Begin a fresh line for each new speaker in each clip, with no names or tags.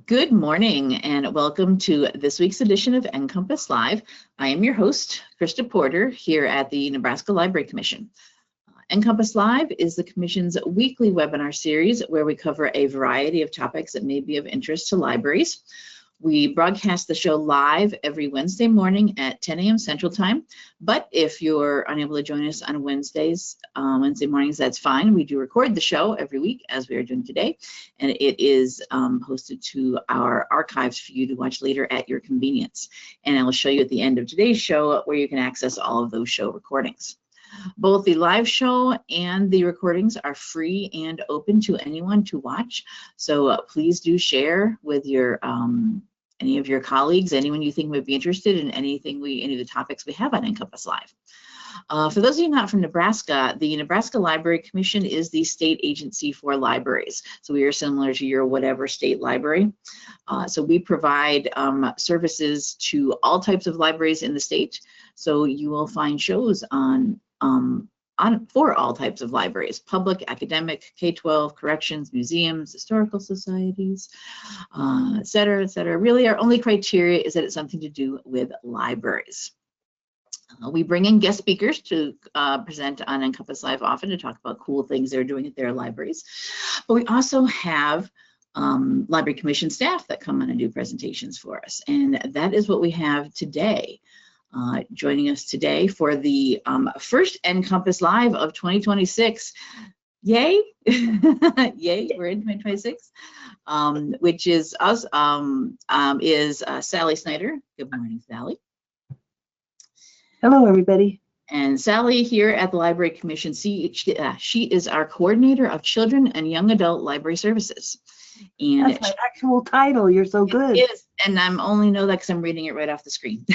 Good morning and welcome to this week's edition of NCompass Live. I am your host, Krista Porter, here at the Nebraska Library Commission. NCompass Live is the Commission's weekly webinar series where we cover a variety of topics that may be of interest to libraries. We broadcast the show live every Wednesday morning at 10 a.m. Central Time, but if you're unable to join us on Wednesday mornings, that's fine. We do record the show every week, as we are doing today, and it is posted to our archives for you to watch later at your convenience. And I will show you at the end of today's show where you can access all of those show recordings. Both the live show and the recordings are free and open to anyone to watch. So please do share with your any of your colleagues, anyone you think would be interested in any of the topics we have on NCompass Live. For those of you not from Nebraska, the Nebraska Library Commission is the state agency for libraries. So we are similar to your whatever state library. So we provide services to all types of libraries in the state. So you will find shows for all types of libraries: public, academic, K-12, corrections, museums, historical societies, et cetera, et cetera. Really, our only criteria is that it's something to do with libraries. We bring in guest speakers to present on NCompass Live often to talk about cool things they're doing at their libraries. But we also have Library Commission staff that come on and do presentations for us. And that is what we have today. Joining us today for the first NCompass Live of 2026. Yay! Yay, we're in 2026, which is us, is Sally Snyder. Good morning, Sally.
Hello, everybody.
And Sally here at the Library Commission, she is our coordinator of children and young adult library services. And
that's my actual title. You're so good.
It is, and I'm only know that because I'm reading it right off the screen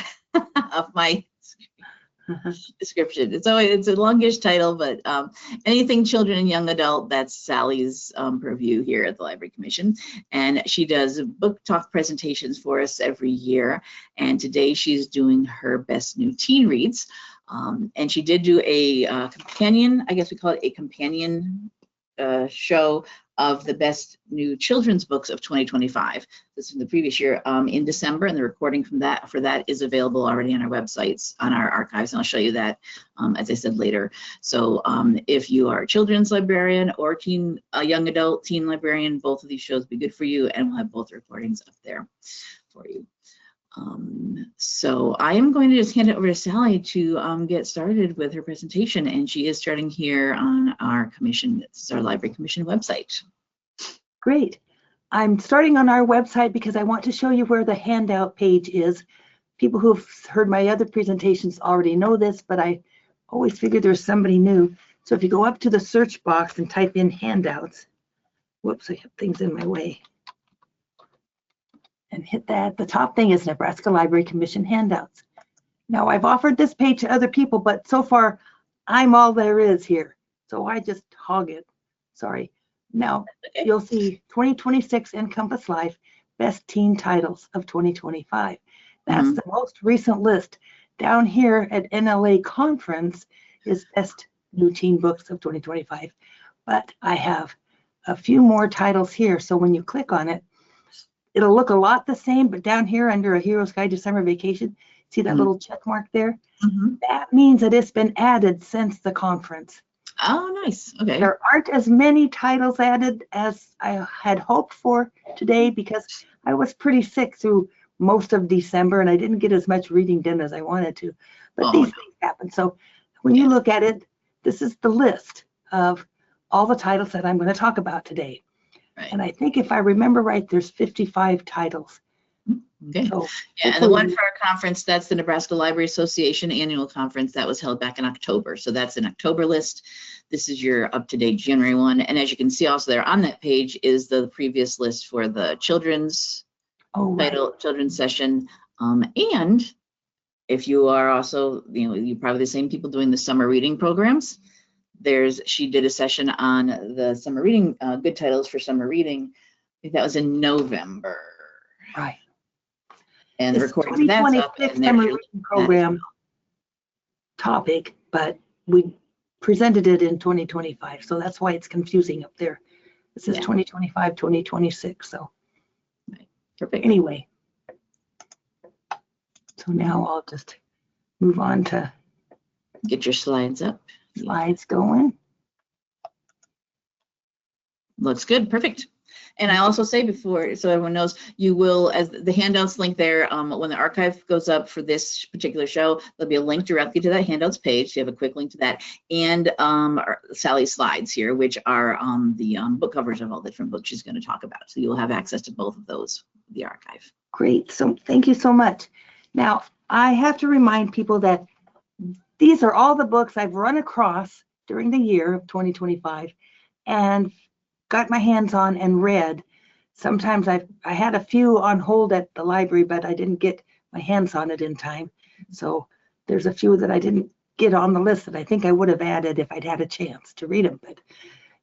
of my description. It's a longish title, but anything children and young adult, that's Sally's purview here at the Library Commission. And she does book talk presentations for us every year. And today she's doing her best new teen reads. And she did do a companion, I guess we call it a companion show of the best new children's books of 2025. This is from the previous year in December, and the recording for that is available already on our websites, on our archives, and I'll show you that, as I said, later. So if you are a children's librarian or young adult teen librarian, both of these shows will be good for you, and we'll have both recordings up there for you. So I am going to just hand it over to Sally to get started with her presentation, and she is starting here on our commission. This is our Library Commission website.
Great. I'm starting on our website because I want to show you where the handout page is. People who've heard my other presentations already know this, but I always figure there's somebody new. So if you go up to the search box and type in handouts, whoops, I have things in my way, and hit that. The top thing is Nebraska Library Commission handouts. Now, I've offered this page to other people, but so far I'm all there is here. So I just hog it. Sorry. Now, you'll see 2026 NCompass Live Best Teen Titles of 2025. That's the most recent list. Down here at NLA Conference is Best New Teen Books of 2025. But I have a few more titles here. So when you click on it, it'll look a lot the same, but down here under A Hero's Guide to Summer Vacation, see that little check mark there? That means that it's been added since the conference.
Oh, nice. Okay.
There aren't as many titles added as I had hoped for today because I was pretty sick through most of December and I didn't get as much reading done as I wanted to. But these things happen. So when you look at it, this is the list of all the titles that I'm going to talk about today. Right. And I think if I remember right, there's 55 titles.
Okay. So yeah, and the one for our conference, that's the Nebraska Library Association annual conference that was held back in October. So that's an October list. This is your up-to-date January one. And as you can see also there on that page is the previous list for the children's title, children's session. And if you are also, you're probably the same people doing the summer reading programs. She did a session on the summer reading, good titles for summer reading. I think that was in November.
Right.
And the recording for that's up.
And summer reading program topic, but we presented it in 2025. So that's why it's confusing up there. This is 2025, 2026. So
Perfect.
Anyway, so now I'll just move on to
Get your slides up.
slides going.
Looks good. Perfect. And I also say before, so everyone knows, you will, as the handouts link there, when the archive goes up for this particular show, there'll be a link directly to that handouts page. So you have a quick link to that, and Sally's slides here, which are the book covers of all the different books she's going to talk about. So you'll have access to both of those, the archive.
Great. So thank you so much. Now, I have to remind people that these are all the books I've run across during the year of 2025 and got my hands on and read. Sometimes I had a few on hold at the library, but I didn't get my hands on it in time. So there's a few that I didn't get on the list that I think I would have added if I'd had a chance to read them. But,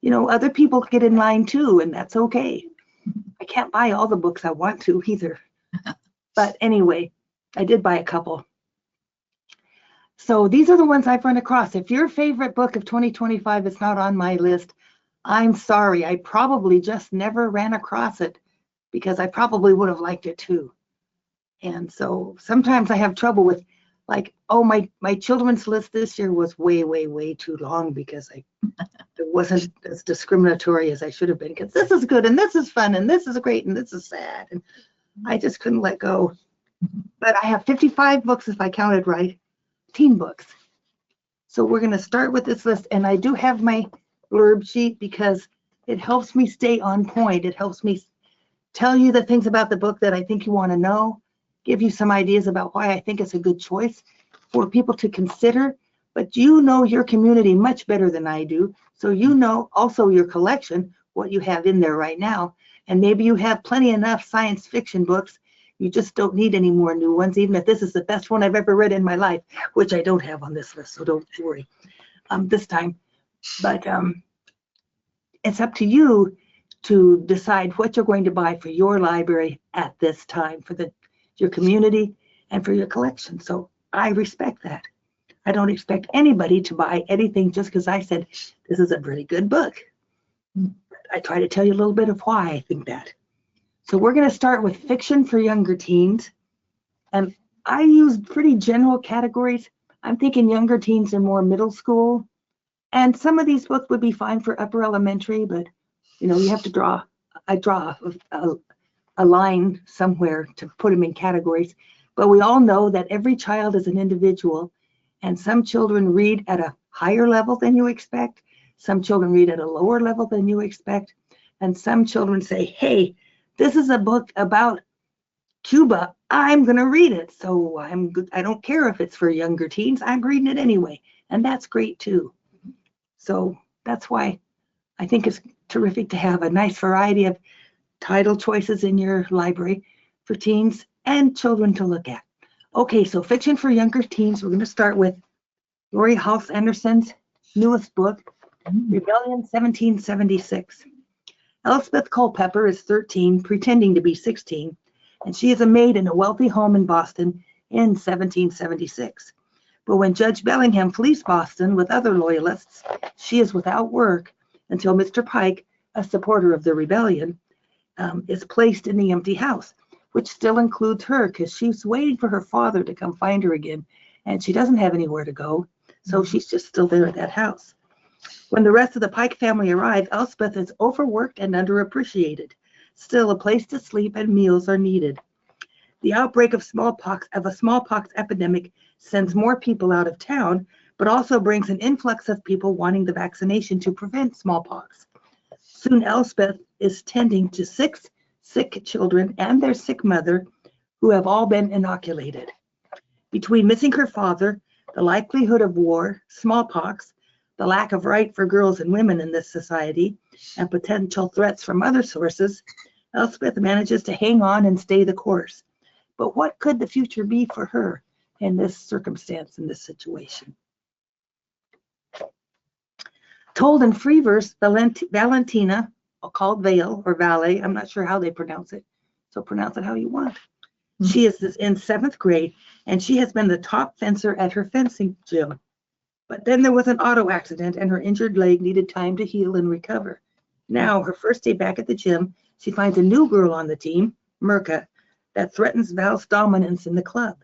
you know, other people get in line too, and that's okay. I can't buy all the books I want to either. But anyway, I did buy a couple. So these are the ones I've run across. If your favorite book of 2025 is not on my list, I'm sorry. I probably just never ran across it because I probably would have liked it too. And so sometimes I have trouble with, like, oh, my children's list this year was way too long because it wasn't as discriminatory as I should have been, because this is good and this is fun and this is great and this is sad. And I just couldn't let go. But I have 55 books, if I counted right, teen books. So we're going to start with this list. And I do have my blurb sheet because it helps me stay on point. It helps me tell you the things about the book that I think you want to know, give you some ideas about why I think it's a good choice for people to consider. But you know your community much better than I do. So you know also your collection, what you have in there right now. And maybe you have plenty enough science fiction books. You just don't need any more new ones, even if this is the best one I've ever read in my life, which I don't have on this list, so don't worry this time. But it's up to you to decide what you're going to buy for your library at this time, for your community and for your collection. So I respect that. I don't expect anybody to buy anything just because I said this is a really good book. I try to tell you a little bit of why I think that. So we're going to start with fiction for younger teens. And I used pretty general categories. I'm thinking younger teens are more middle school. And some of these books would be fine for upper elementary, but you know, you have to draw a line somewhere to put them in categories. But we all know that every child is an individual, and some children read at a higher level than you expect. Some children read at a lower level than you expect. And some children say, hey, this is a book about Cuba. I'm going to read it. So I don't care if it's for younger teens. I'm reading it anyway. And that's great too. So that's why I think it's terrific to have a nice variety of title choices in your library for teens and children to look at. Okay, so fiction for younger teens. We're going to start with Lori Halse Anderson's newest book, Rebellion 1776. Elspeth Culpepper is 13, pretending to be 16, and she is a maid in a wealthy home in Boston in 1776. But when Judge Bellingham flees Boston with other loyalists, she is without work until Mr. Pike, a supporter of the rebellion, is placed in the empty house, which still includes her because she's waiting for her father to come find her again, and she doesn't have anywhere to go, so she's just still there at that house. When the rest of the Pike family arrive, Elspeth is overworked and underappreciated. Still, a place to sleep and meals are needed. The outbreak of a smallpox epidemic sends more people out of town, but also brings an influx of people wanting the vaccination to prevent smallpox. Soon Elspeth is tending to 6 sick children and their sick mother who have all been inoculated. Between missing her father, the likelihood of war, smallpox, the lack of right for girls and women in this society, and potential threats from other sources, Elspeth manages to hang on and stay the course. But what could the future be for her in this circumstance, in this situation? Told in free verse, Valentina, called Vale or Valet, I'm not sure how they pronounce it, so pronounce it how you want. She is in 7th grade, and she has been the top fencer at her fencing gym. But then there was an auto accident, and her injured leg needed time to heal and recover. Now, her first day back at the gym, she finds a new girl on the team, Mirka, that threatens Val's dominance in the club.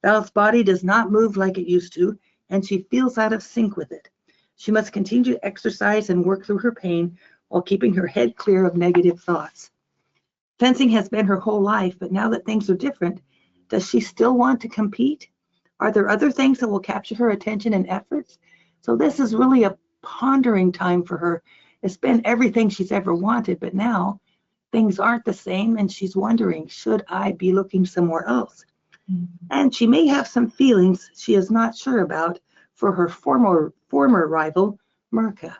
Val's body does not move like it used to, and she feels out of sync with it. She must continue to exercise and work through her pain while keeping her head clear of negative thoughts. Fencing has been her whole life, but now that things are different, does she still want to compete? Are there other things that will capture her attention and efforts? So this is really a pondering time for her. It's been everything she's ever wanted, but now things aren't the same, and she's wondering, should I be looking somewhere else? And she may have some feelings she is not sure about for her former rival, Mirka.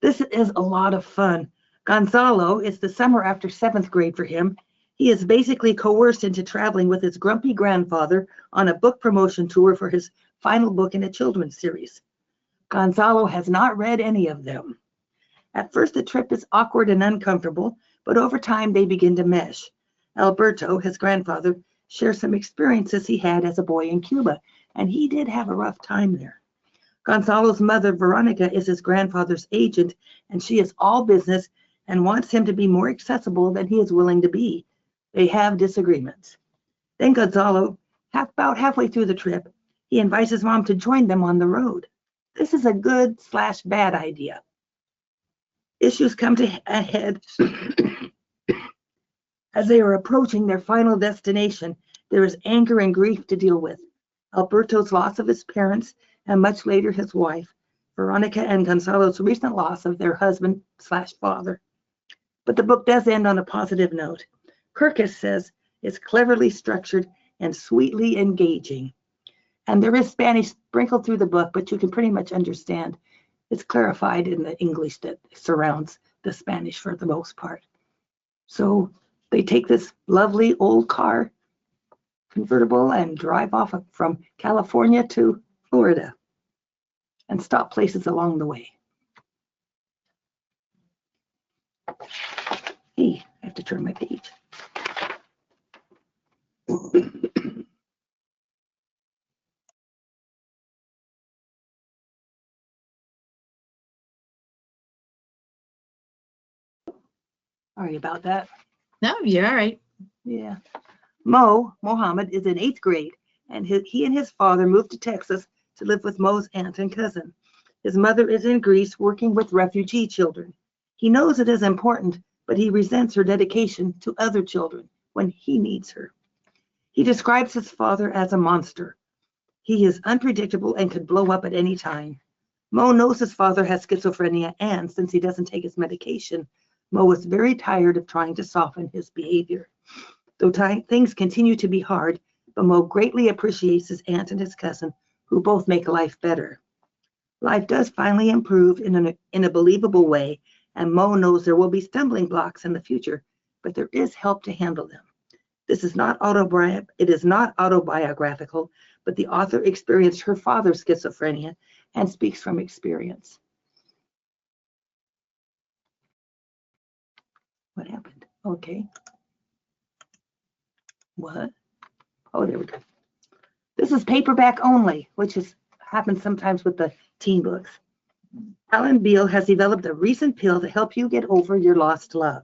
This is a lot of fun. Gonzalo is the summer after 7th grade for him. He is basically coerced into traveling with his grumpy grandfather on a book promotion tour for his final book in a children's series. Gonzalo has not read any of them. At first, the trip is awkward and uncomfortable, but over time they begin to mesh. Alberto, his grandfather, shares some experiences he had as a boy in Cuba, and he did have a rough time there. Gonzalo's mother, Veronica, is his grandfather's agent, and she is all business and wants him to be more accessible than he is willing to be. They have disagreements. Then Gonzalo, about halfway through the trip, he invites his mom to join them on the road. This is a good/bad idea. Issues come to a head as they are approaching their final destination. There is anger and grief to deal with. Alberto's loss of his parents, and much later his wife, Veronica and Gonzalo's recent loss of their husband/father. But the book does end on a positive note. Kirkus says it's cleverly structured and sweetly engaging. And there is Spanish sprinkled through the book, but you can pretty much understand. It's clarified in the English that surrounds the Spanish for the most part. So they take this lovely old car, convertible, and drive off from California to Florida and stop places along the way. Hey, I have to turn my page. Sorry about that.
No, you're all right.
Yeah. Mohammed is in 8th grade, and he and his father moved to Texas to live with Mo's aunt and cousin. His mother is in Greece working with refugee children. He knows it is important, but he resents her dedication to other children when he needs her. He describes his father as a monster. He is unpredictable and could blow up at any time. Mo knows his father has schizophrenia, and since he doesn't take his medication, Mo is very tired of trying to soften his behavior. Though things continue to be hard, but Mo greatly appreciates his aunt and his cousin, who both make life better. Life does finally improve in a believable way, and Mo knows there will be stumbling blocks in the future, but there is help to handle them. It is not autobiographical, but the author experienced her father's schizophrenia and speaks from experience. What happened? Okay. What? Oh, there we go. This is paperback only, which happens sometimes with the teen books. Alan Beale has developed a recent pill to help you get over your lost love.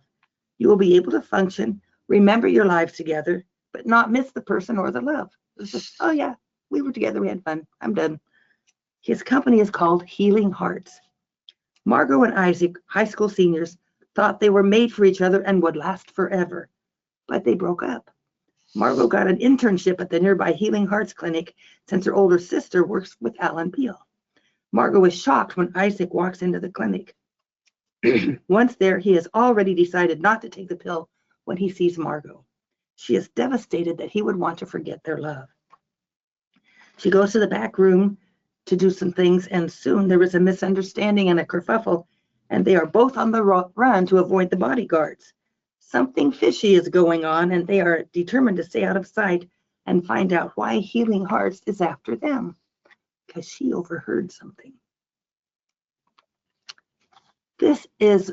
You will be able to function, remember your lives together, but not miss the person or the love. It's just, oh yeah, we were together, we had fun, I'm done. His company is called Healing Hearts. Margot and Isaac, high school seniors, thought they were made for each other and would last forever, but they broke up. Margot got an internship at the nearby Healing Hearts clinic since her older sister works with Alan Beale. Margot is shocked when Isaac walks into the clinic. Once there, he has already decided not to take the pill when he sees Margot. She is devastated that he would want to forget their love. She goes to the back room to do some things, and soon there is a misunderstanding and a kerfuffle, and they are both on the run to avoid the bodyguards. Something fishy is going on, and they are determined to stay out of sight and find out why Healing Hearts is after them, because she overheard something. This is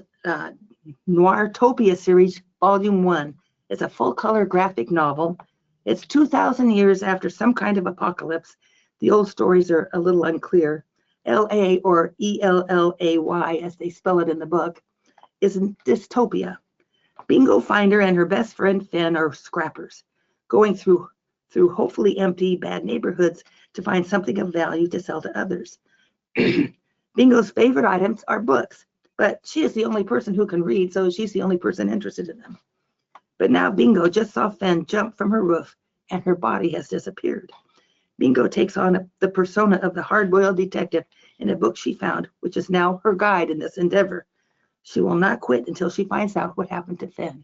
Noirtopia series, Volume 1. It's a full-color graphic novel. It's 2,000 years after some kind of apocalypse. The old stories are a little unclear. L-A or E-L-L-A-Y, as they spell it in the book. is in dystopia. Bingo Finder and her best friend Finn are scrappers, going through hopefully empty, bad neighborhoods to find something of value to sell to others. Bingo's favorite items are books, but she is the only person who can read, so she's the only person interested in them. But now Bingo just saw Finn jump from her roof, and her body has disappeared. Bingo takes on the persona of the hard-boiled detective in a book she found, which is now her guide in this endeavor. She will not quit until she finds out what happened to Finn.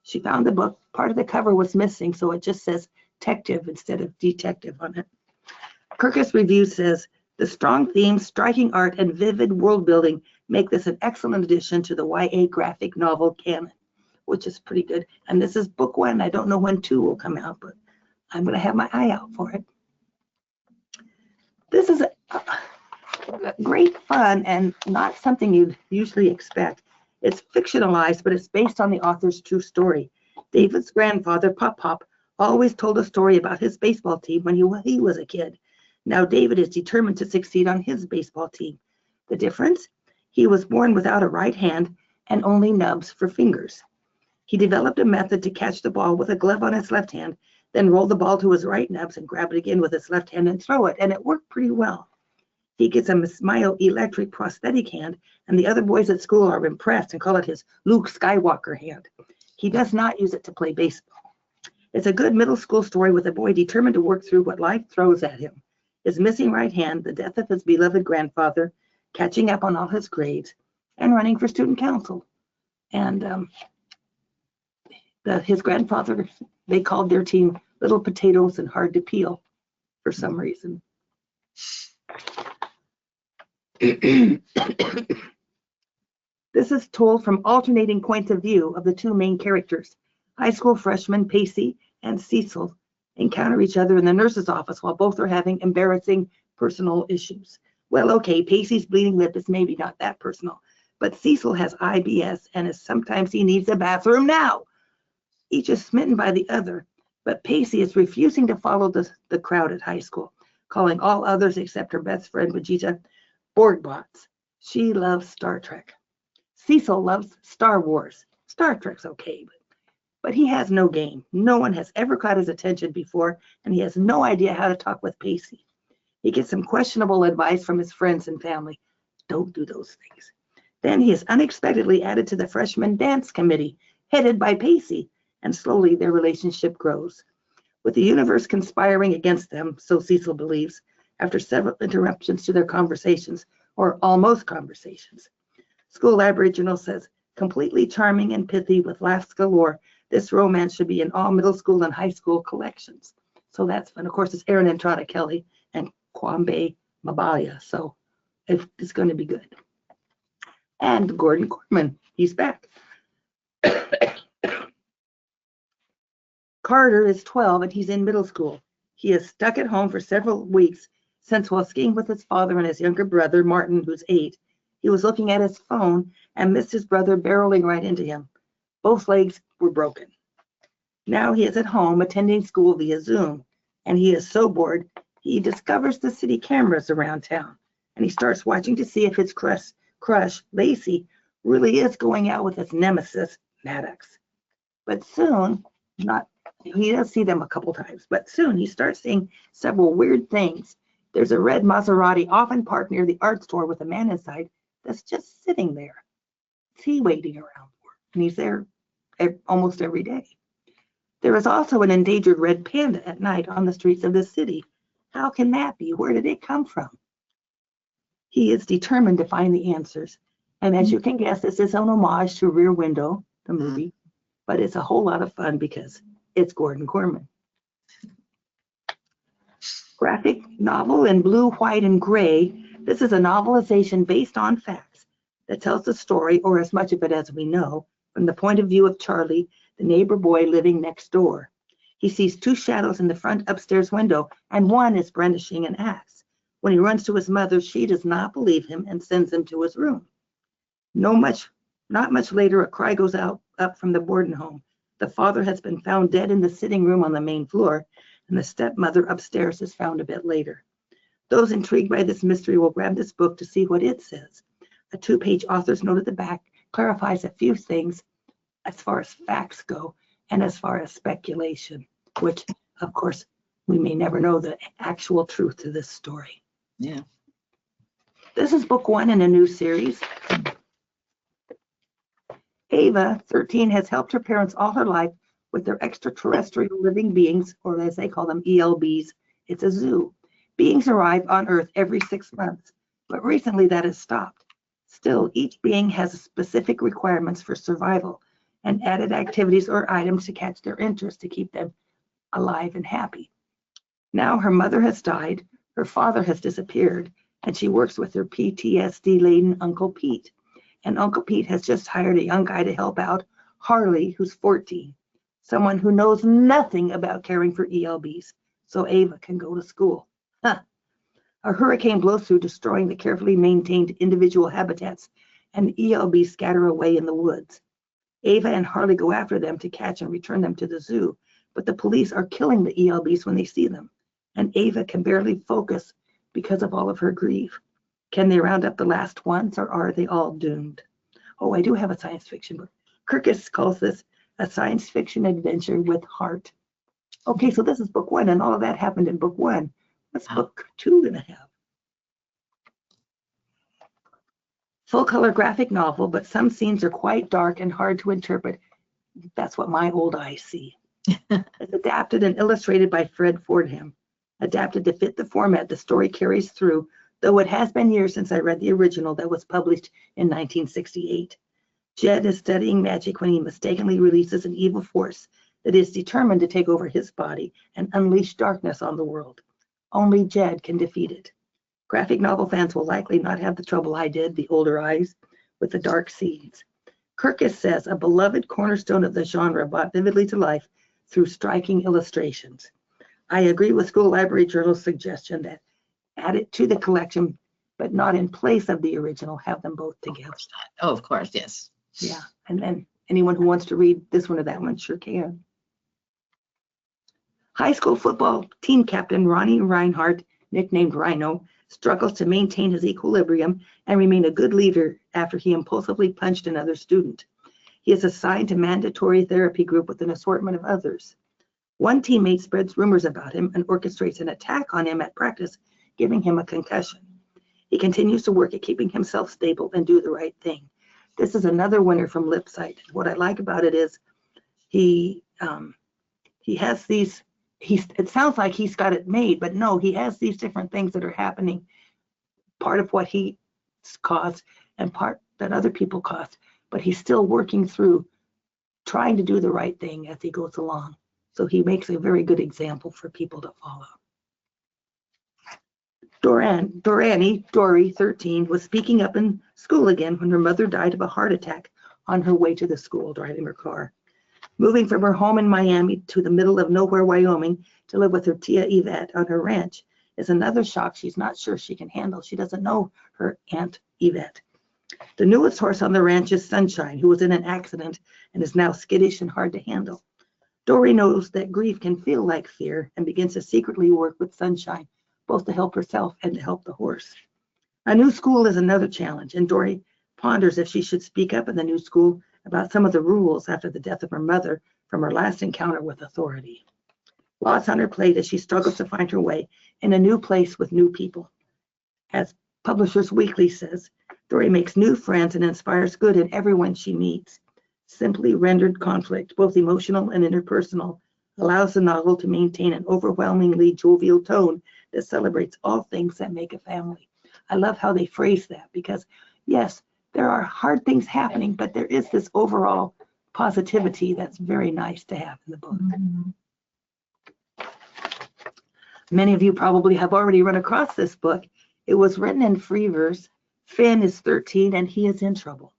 She found the book. Part of the cover was missing, so it just says detective instead of detective on it. Kirkus Review says, the strong themes, striking art, and vivid world building make this an excellent addition to the YA graphic novel canon, which is pretty good. And this is book 1. I don't know when 2 will come out, but I'm going to have my eye out for it. This is great fun and not something you'd usually expect. It's fictionalized, but it's based on the author's true story. David's grandfather, Pop Pop, always told a story about his baseball team when he was a kid. Now David is determined to succeed on his baseball team. The difference? He was born without a right hand and only nubs for fingers. He developed a method to catch the ball with a glove on his left hand, then roll the ball to his right nubs and grab it again with his left hand and throw it, and it worked pretty well. He gets a myoelectric prosthetic hand, and the other boys at school are impressed and call it his Luke Skywalker hand. He does not use it to play baseball. It's a good middle school story with a boy determined to work through what life throws at him. His missing right hand, the death of his beloved grandfather, catching up on all his grades, and running for student council. And his grandfather, they called their team Little Potatoes and Hard to Peel for some reason. This is told from alternating points of view of the two main characters. High school freshmen Pacey and Cecil encounter each other in the nurse's office while both are having embarrassing personal issues. Well, okay, Pacey's bleeding lip is maybe not that personal, but Cecil has IBS and sometimes he needs a bathroom now. Each is smitten by the other, but Pacey is refusing to follow the crowd at high school, calling all others except her best friend Vegeta Borgbots. She loves Star Trek. Cecil loves Star Wars. Star Trek's okay, but he has no game. No one has ever caught his attention before, and he has no idea how to talk with Pacey. He gets some questionable advice from his friends and family. Don't do those things. Then he is unexpectedly added to the freshman dance committee, headed by Pacey, and slowly their relationship grows. With the universe conspiring against them, so Cecil believes, after several interruptions to their conversations, or almost conversations. School Library Journal says, completely charming and pithy with laughs galore, this romance should be in all middle school and high school collections. So that's fun. Of course, it's Erin Entrada Kelly and Kwame Mabaya, so it's going to be good. And Gordon Corman, he's back. Carter is 12 and he's in middle school. He is stuck at home for several weeks since while skiing with his father and his younger brother, Martin, who's 8, he was looking at his phone and missed his brother barreling right into him. Both legs were broken. Now he is at home attending school via Zoom, and he is so bored, he discovers the city cameras around town, and he starts watching to see if his crush, Lacey, really is going out with his nemesis, Maddox. But soon, he does see them a couple times, but soon he starts seeing several weird things. There's a red Maserati often parked near the art store with a man inside that's just sitting there. What's he waiting around for? And he's there almost every day. There is also an endangered red panda at night on the streets of the city. How can that be? Where did it come from? He is determined to find the answers. And as you can guess, this is an homage to Rear Window, the movie, but it's a whole lot of fun because it's Gordon Corman. Graphic novel in blue, white, and gray. This is a novelization based on facts that tells the story, or as much of it as we know, from the point of view of Charlie, the neighbor boy living next door. He sees two shadows in the front upstairs window, and one is brandishing an axe. When he runs to his mother, she does not believe him and sends him to his room. Not much later, a cry goes up from the boarding home. The father has been found dead in the sitting room on the main floor, and the stepmother upstairs is found a bit later. Those intrigued by this mystery will grab this book to see what it says. A 2-page author's note at the back clarifies a few things as far as facts go and as far as speculation, which, of course, we may never know the actual truth to this story.
Yeah.
This is book 1 in a new series. Ava, 13, has helped her parents all her life with their extraterrestrial living beings, or as they call them, ELBs. It's a zoo. Beings arrive on Earth every 6 months, but recently that has stopped. Still, each being has specific requirements for survival and added activities or items to catch their interest to keep them alive and happy. Now her mother has died, her father has disappeared, and she works with her PTSD-laden Uncle Pete. And Uncle Pete has just hired a young guy to help out, Harley, who's 14, someone who knows nothing about caring for ELBs, so Ava can go to school. Huh. A hurricane blows through, destroying the carefully maintained individual habitats, and the ELBs scatter away in the woods. Ava and Harley go after them to catch and return them to the zoo, but the police are killing the ELBs when they see them, and Ava can barely focus because of all of her grief. Can they round up the last ones, or are they all doomed? Oh, I do have a science fiction book. Kirkus calls this a science fiction adventure with heart. Okay, so this is book 1, and all of that happened in book 1. What's book 2 going to have? Full color graphic novel, but some scenes are quite dark and hard to interpret. That's what my old eyes see. It's adapted and illustrated by Fred Fordham. Adapted to fit the format the story carries through, though it has been years since I read the original that was published in 1968. Jed is studying magic when he mistakenly releases an evil force that is determined to take over his body and unleash darkness on the world. Only Jed can defeat it. Graphic novel fans will likely not have the trouble I did, the older eyes, with the dark scenes. Kirkus says a beloved cornerstone of the genre brought vividly to life through striking illustrations. I agree with School Library Journal's suggestion that add it to the collection, but not in place of the original, have them both together.
Oh, of course, yes.
Yeah, and then anyone who wants to read this one or that one sure can. High school football team captain Ronnie Reinhardt, nicknamed Rhino, struggles to maintain his equilibrium and remain a good leader after he impulsively punched another student. He is assigned to mandatory therapy group with an assortment of others. One teammate spreads rumors about him and orchestrates an attack on him at practice, giving him a concussion. He continues to work at keeping himself stable and do the right thing. This is another winner from Lipsite. What I like about it is he has these, it sounds like he's got it made, but no, he has these different things that are happening, part of what he caused and part that other people caused, but he's still working through trying to do the right thing as he goes along. So he makes a very good example for people to follow. Dory, 13, was speaking up in school again when her mother died of a heart attack on her way to the school driving her car. Moving from her home in Miami to the middle of nowhere, Wyoming, to live with her tia Yvette on her ranch is another shock she's not sure she can handle. She doesn't know her Aunt Yvette. The newest horse on the ranch is Sunshine, who was in an accident and is now skittish and hard to handle. Dory knows that grief can feel like fear and begins to secretly work with Sunshine, both to help herself and to help the horse. A new school is another challenge, and Dory ponders if she should speak up in the new school about some of the rules after the death of her mother from her last encounter with authority. Lots on her plate as she struggles to find her way in a new place with new people. As Publishers Weekly says, Dory makes new friends and inspires good in everyone she meets. Simply rendered conflict, both emotional and interpersonal, allows the novel to maintain an overwhelmingly jovial tone that celebrates all things that make a family. I love how they phrase that because, yes, there are hard things happening, but there is this overall positivity that's very nice to have in the book. Mm-hmm. Many of you probably have already run across this book. It was written in free verse. Finn is 13 and he is in trouble.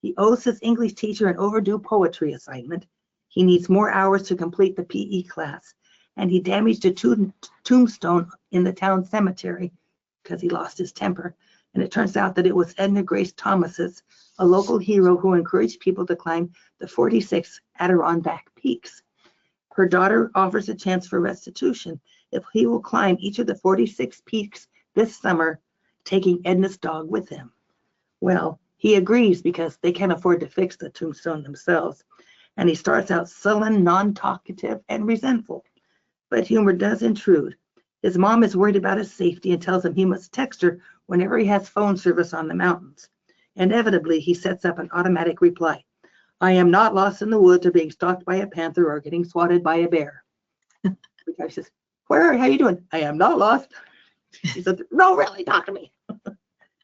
He owes his English teacher an overdue poetry assignment. He needs more hours to complete the PE class, and he damaged a tombstone in the town cemetery because he lost his temper. And it turns out that it was Edna Grace Thomas's, a local hero who encouraged people to climb the 46 Adirondack Peaks. Her daughter offers a chance for restitution if he will climb each of the 46 peaks this summer, taking Edna's dog with him. Well, He agrees because they can't afford to fix the tombstone themselves. And he starts out sullen, non-talkative, and resentful. But humor does intrude. His mom is worried about his safety and tells him he must text her whenever he has phone service on the mountains. Inevitably, he sets up an automatic reply. I am not lost in the woods or being stalked by a panther or getting swatted by a bear. The guy says, where, how you doing? I am not lost. He said, no, really, talk to me.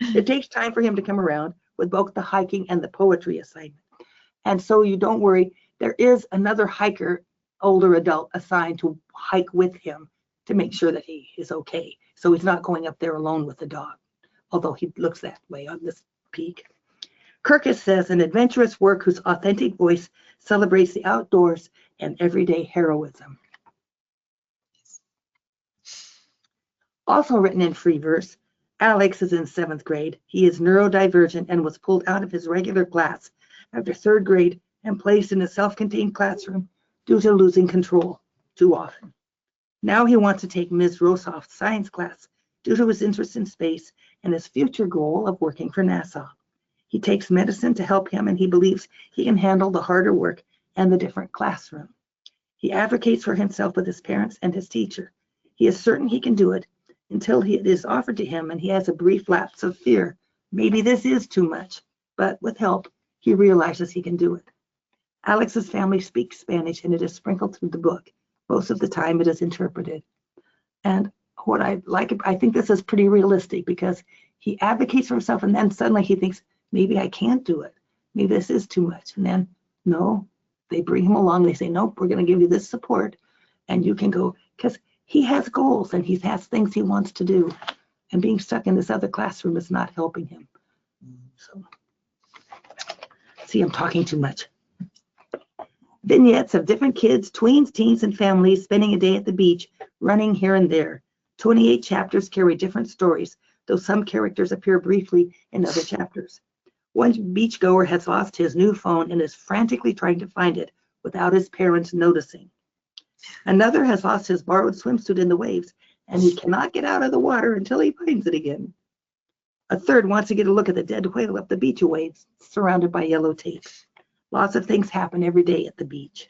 It takes time for him to come around with both the hiking and the poetry assignment. And so you don't worry, there is another hiker, older adult, assigned to hike with him to make sure that he is okay. So he's not going up there alone with the dog, although he looks that way on this peak. Kirkus says an adventurous work whose authentic voice celebrates the outdoors and everyday heroism. Also written in free verse, Alex is in 7th grade. He is neurodivergent and was pulled out of his regular class after 3rd grade and placed in a self-contained classroom due to losing control too often. Now he wants to take Ms. Rosoff's science class due to his interest in space and his future goal of working for NASA. He takes medicine to help him, and he believes he can handle the harder work and the different classroom. He advocates for himself with his parents and his teacher. He is certain he can do it until it is offered to him and he has a brief lapse of fear. Maybe this is too much, but with help, he realizes he can do it. Alex's family speaks Spanish and it is sprinkled through the book. Most of the time it is interpreted. And what I like, I think this is pretty realistic because he advocates for himself and then suddenly he thinks, maybe I can't do it. Maybe this is too much. And then, no, they bring him along. They say, nope, we're going to give you this support and you can go, because he has goals and he has things he wants to do. And being stuck in this other classroom is not helping him. So, see, I'm talking too much. Vignettes of different kids, tweens, teens, and families spending a day at the beach, running here and there. 28 chapters carry different stories, though some characters appear briefly in other chapters. One beachgoer has lost his new phone and is frantically trying to find it without his parents noticing. Another has lost his borrowed swimsuit in the waves, and he cannot get out of the water until he finds it again. A third wants to get a look at the dead whale up the beach waves, surrounded by yellow tape. Lots of things happen every day at the beach.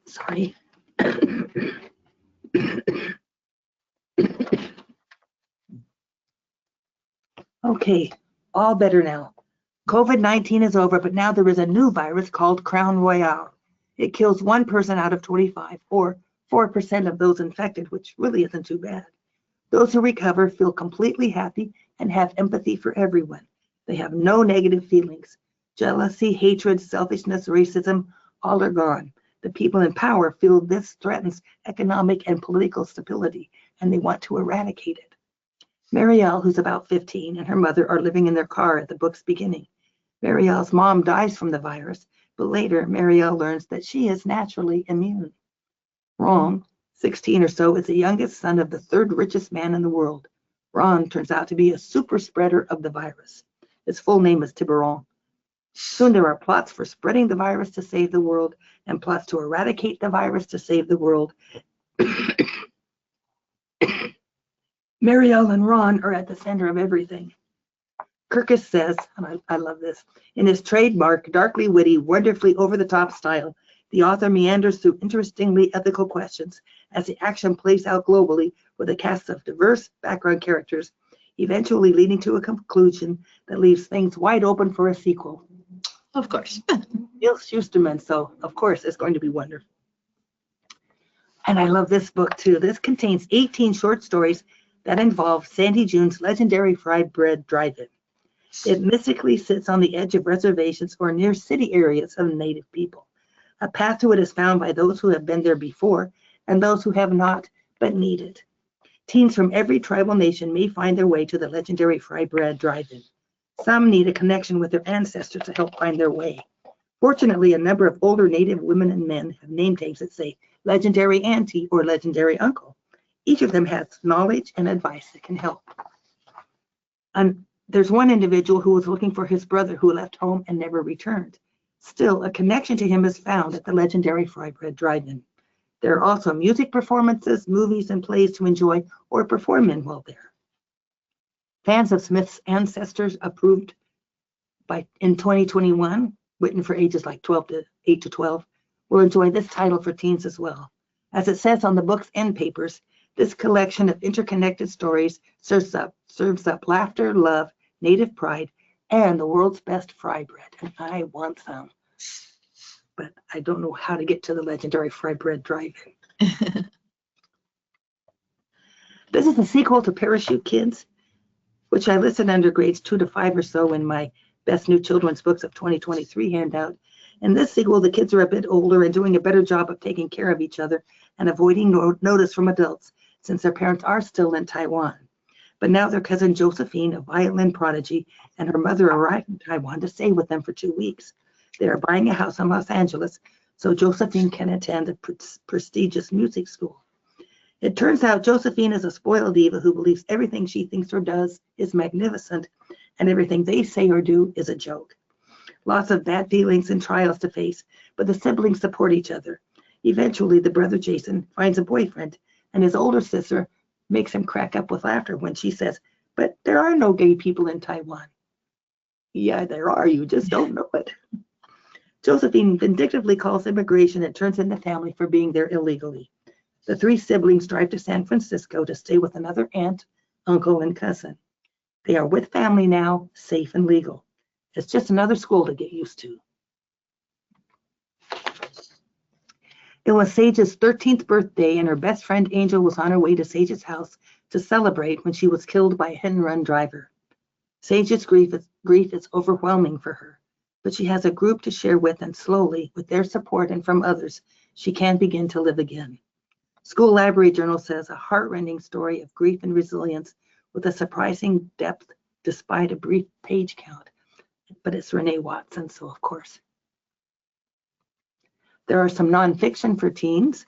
Sorry. Okay, all better now. COVID-19 is over, but now there is a new virus called Crown Royale. It kills 1 person out of 25, or 4% of those infected, which really isn't too bad. Those who recover feel completely happy and have empathy for everyone. They have no negative feelings. Jealousy, hatred, selfishness, racism, all are gone. The people in power feel this threatens economic and political stability, and they want to eradicate it. Marielle, who's about 15, and her mother are living in their car at the book's beginning. Marielle's mom dies from the virus, but later Marielle learns that she is naturally immune. Ron, 16 or so, is the youngest son of the 3rd richest man in the world. Ron turns out to be a super spreader of the virus. His full name is Tiburon. Soon there are plots for spreading the virus to save the world and plots to eradicate the virus to save the world. Marielle and Ron are at the center of everything. Kirkus says, and I love this, in his trademark, darkly witty, wonderfully over-the-top style, the author meanders through interestingly ethical questions as the action plays out globally with a cast of diverse background characters, eventually leading to a conclusion that leaves things wide open for a sequel.
Of course.
Neil Schusterman, so of course it's going to be wonderful. And I love this book too. This contains 18 short stories that involve Sandy June's legendary fried bread drive-in. It mystically sits on the edge of reservations or near city areas of Native people. A path to it is found by those who have been there before and those who have not but need it. Teens from every tribal nation may find their way to the legendary fried bread drive-in. Some need a connection with their ancestors to help find their way. Fortunately, a number of older Native women and men have name tags that say legendary auntie or legendary uncle. Each of them has knowledge and advice that can help. And there's one individual who was looking for his brother who left home and never returned. Still, a connection to him is found at the legendary fried bread drive-in. There are also music performances, movies, and plays to enjoy or perform in while there. Fans of Smith's Ancestors approved in 2021, written for ages like 8 to 12, will enjoy this title for teens as well. As it says on the book's end papers, this collection of interconnected stories serves up laughter, love, native pride, and the world's best fry bread. And I want some, but I don't know how to get to the legendary fry bread drive-in. This is the sequel to Parachute Kids, which I listed under grades 2 to 5 or so in my Best New Children's Books of 2023 handout. In this sequel, the kids are a bit older and doing a better job of taking care of each other and avoiding notice from adults, since their parents are still in Taiwan. But now their cousin Josephine, a violin prodigy, and her mother arrived in Taiwan to stay with them for 2 weeks. They are buying a house in Los Angeles so Josephine can attend a prestigious music school. It turns out Josephine is a spoiled diva who believes everything she thinks or does is magnificent, and everything they say or do is a joke. Lots of bad feelings and trials to face, but the siblings support each other. Eventually, the brother Jason finds a boyfriend, and his older sister makes him crack up with laughter when she says, "But there are no gay people in Taiwan." Yeah, there are, you just don't know it. Josephine vindictively calls immigration and turns in the family for being there illegally. The 3 siblings drive to San Francisco to stay with another aunt, uncle, and cousin. They are with family now, safe and legal. It's just another school to get used to. It was Sage's 13th birthday, and her best friend Angel was on her way to Sage's house to celebrate when she was killed by a hit-and-run driver. Sage's grief is overwhelming for her, but she has a group to share with, and slowly, with their support and from others, she can begin to live again. School Library Journal says a heart-rending story of grief and resilience with a surprising depth despite a brief page count. But it's Renee Watson, so of course. There are some nonfiction for teens.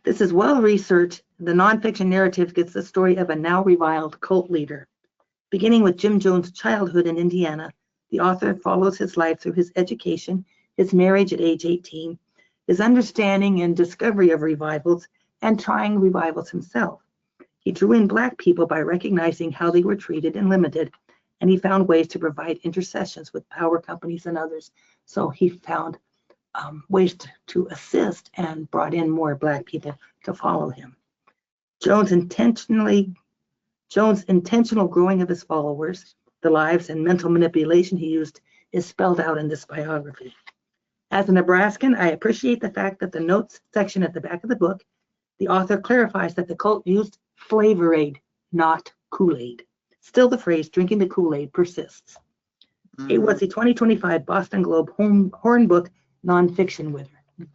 This is well researched. The nonfiction narrative gets the story of a now reviled cult leader. Beginning with Jim Jones' childhood in Indiana, the author follows his life through his education, his marriage at age 18, his understanding and discovery of revivals, and trying revivals himself. He drew in Black people by recognizing how they were treated and limited, and he found ways to provide intercessions with power companies and others. So he found ways to assist and brought in more Black people to follow him. Jones' intentional growing of his followers, the lives and mental manipulation he used, is spelled out in this biography. As a Nebraskan, I appreciate the fact that the notes section at the back of the book, the author clarifies that the cult used Flavor Aid, not Kool-Aid. Still, the phrase drinking the Kool-Aid persists. It was the 2025 Boston Globe Horn Book nonfiction winner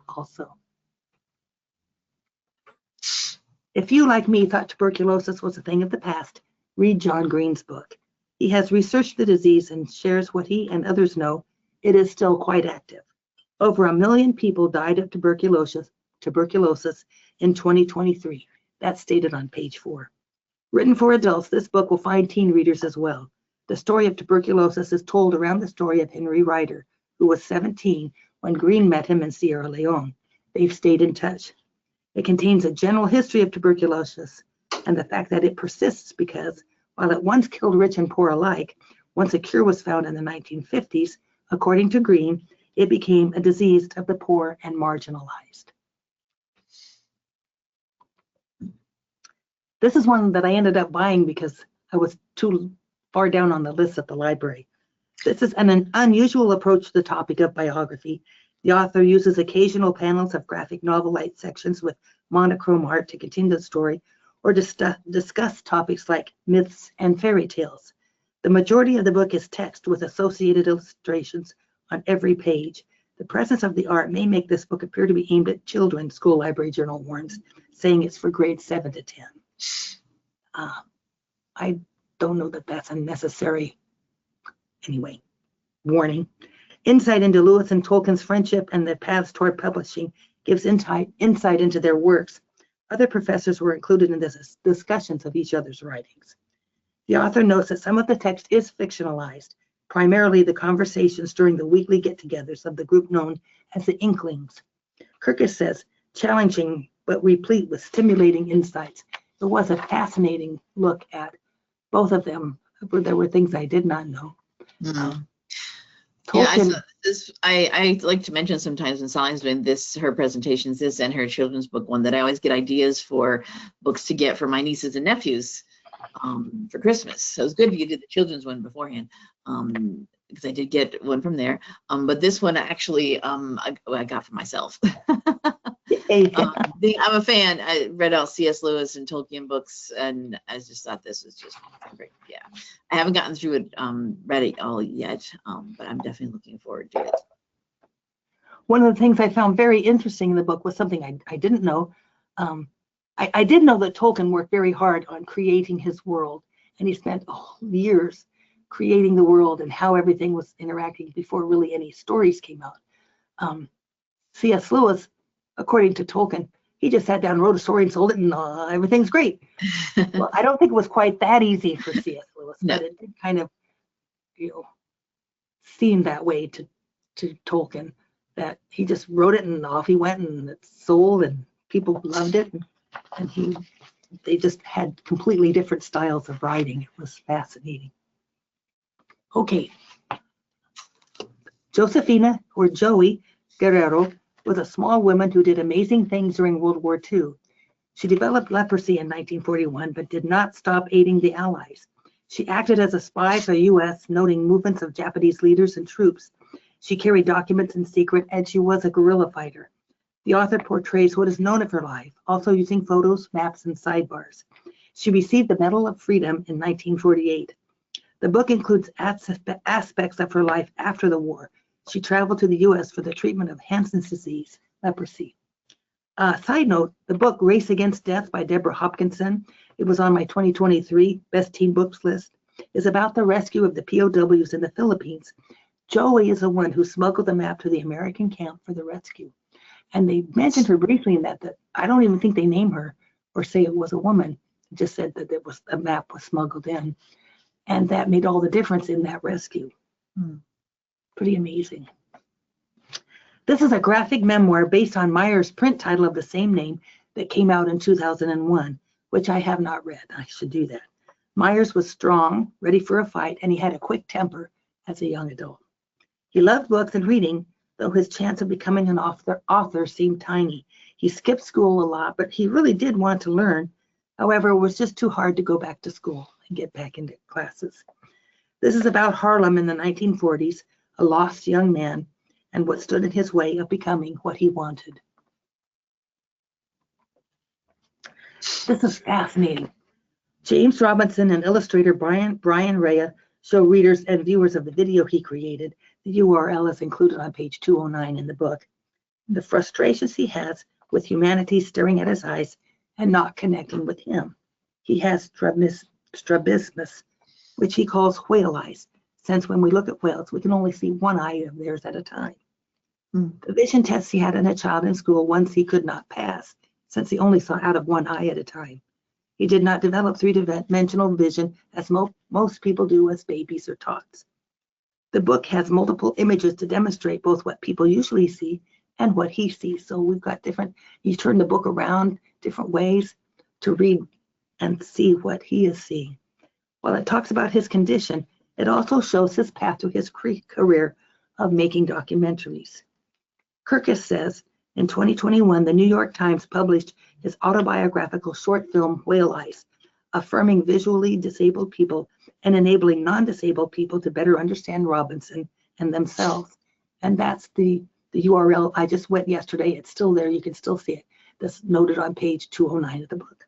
also. If you, like me, thought tuberculosis was a thing of the past, read John Green's book. He has researched the disease and shares what he and others know. It is still quite active. Over 1 million people died of tuberculosis in 2023. That's stated on page 4. Written for adults, this book will find teen readers as well. The story of tuberculosis is told around the story of Henry Ryder, who was 17 when Green met him in Sierra Leone. They've stayed in touch. It contains a general history of tuberculosis and the fact that it persists because, while it once killed rich and poor alike, once a cure was found in the 1950s, according to Green, it became a disease of the poor and marginalized. This is one that I ended up buying because I was too far down on the list at the library. This is an unusual approach to the topic of biography. The author uses occasional panels of graphic novel-like sections with monochrome art to continue the story or discuss topics like myths and fairy tales. The majority of the book is text with associated illustrations on every page. The presence of the art may make this book appear to be aimed at children, School Library Journal warns, saying it's for grades 7 to 10. I don't know that that's a necessary, anyway, warning. Insight into Lewis and Tolkien's friendship and their paths toward publishing gives insight into their works. Other professors were included in the discussions of each other's writings. The author notes that some of the text is fictionalized, primarily the conversations during the weekly get-togethers of the group known as the Inklings. Kirkus says, challenging but replete with stimulating insights. It was a fascinating look at both of them. There were things I did not know.
Mm.
Tolkien,
Yeah, I saw this. I like to mention sometimes when Sally's doing this, her presentations, this and her children's book one, that I always get ideas for books to get for my nieces and nephews for Christmas. So it's good you did the children's one beforehand, because I did get one from there. But this one actually I got for myself. I'm a fan. I read all C.S. Lewis and Tolkien books, and I just thought this was just great. Yeah, I haven't gotten through it, read it all yet, but I'm definitely looking forward to it.
One of the things I found very interesting in the book was something I didn't know. I did know that Tolkien worked very hard on creating his world, and he spent years creating the world and how everything was interacting before really any stories came out. C.S. Lewis, according to Tolkien, he just sat down, wrote a story, and sold it, and everything's great. Well, I don't think it was quite that easy for C.S. Lewis,
No.
but it did kind of, seem that way to Tolkien, that he just wrote it and off he went, and it sold, and people loved it, and they just had completely different styles of writing. It was fascinating. Okay. Josefina, or Joey Guerrero, was a small woman who did amazing things during World War II. She developed leprosy in 1941, but did not stop aiding the Allies. She acted as a spy for the U.S., noting movements of Japanese leaders and troops. She carried documents in secret, and she was a guerrilla fighter. The author portrays what is known of her life, also using photos, maps, and sidebars. She received the Medal of Freedom in 1948. The book includes aspects of her life after the war. She traveled to the U.S. for the treatment of Hansen's disease, leprosy. Side note, the book Race Against Death by Deborah Hopkinson, it was on my 2023 Best Teen Books list, is about the rescue of the POWs in the Philippines. Joey is the one who smuggled the map to the American camp for the rescue. And they mentioned her briefly in that I don't even think they name her or say it was a woman. It just said that a map was smuggled in. And that made all the difference in that rescue. Pretty amazing. This is a graphic memoir based on Meyer's print title of the same name that came out in 2001, which I have not read. I should do that. Myers was strong, ready for a fight, and he had a quick temper as a young adult. He loved books and reading, though his chance of becoming an author seemed tiny. He skipped school a lot, but he really did want to learn. However, it was just too hard to go back to school and get back into classes. This is about Harlem in the 1940s, a lost young man, and what stood in his way of becoming what he wanted. This is fascinating. James Robinson and illustrator Brian Rea show readers and viewers of the video he created. The URL is included on page 209 in the book. The frustrations he has with humanity staring at his eyes and not connecting with him. He has strabismus, which he calls whale eyes, since when we look at whales, we can only see one eye of theirs at a time. The vision tests he had in a child in school once he could not pass, since he only saw out of one eye at a time. He did not develop three-dimensional vision as most people do as babies or tots. The book has multiple images to demonstrate both what people usually see and what he sees. So we've got you turn the book around different ways to read and see what he is seeing. While it talks about his condition, it also shows his path to his career of making documentaries. Kirkus says, in 2021, the New York Times published his autobiographical short film, Whale Eyes, affirming visually disabled people and enabling non-disabled people to better understand Robinson and themselves. And that's the URL. I just went yesterday. It's still there. You can still see it. That's noted on page 209 of the book.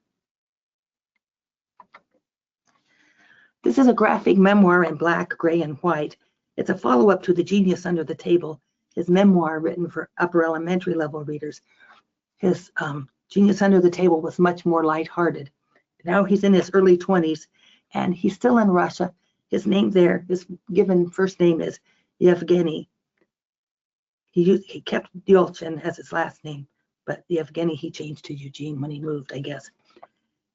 This is a graphic memoir in black, gray, and white. It's a follow-up to The Genius Under the Table, his memoir written for upper elementary level readers. His Genius Under the Table was much more lighthearted. Now he's in his early 20s, and he's still in Russia. His name there, his given first name is Yevgeny. He kept Yelchin as his last name, but Yevgeny he changed to Eugene when he moved, I guess.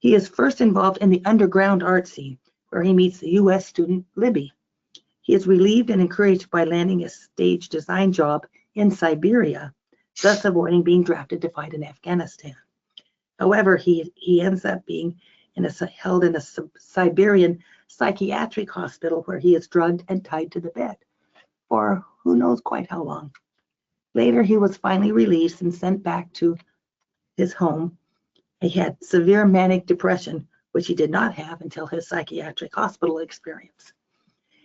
He is first involved in the underground art scene, where he meets the U.S. student Libby. He is relieved and encouraged by landing a stage design job in Siberia, thus avoiding being drafted to fight in Afghanistan. However, he ends up being held in a Siberian psychiatric hospital where he is drugged and tied to the bed for who knows quite how long. Later, he was finally released and sent back to his home. He had severe manic depression, which he did not have until his psychiatric hospital experience.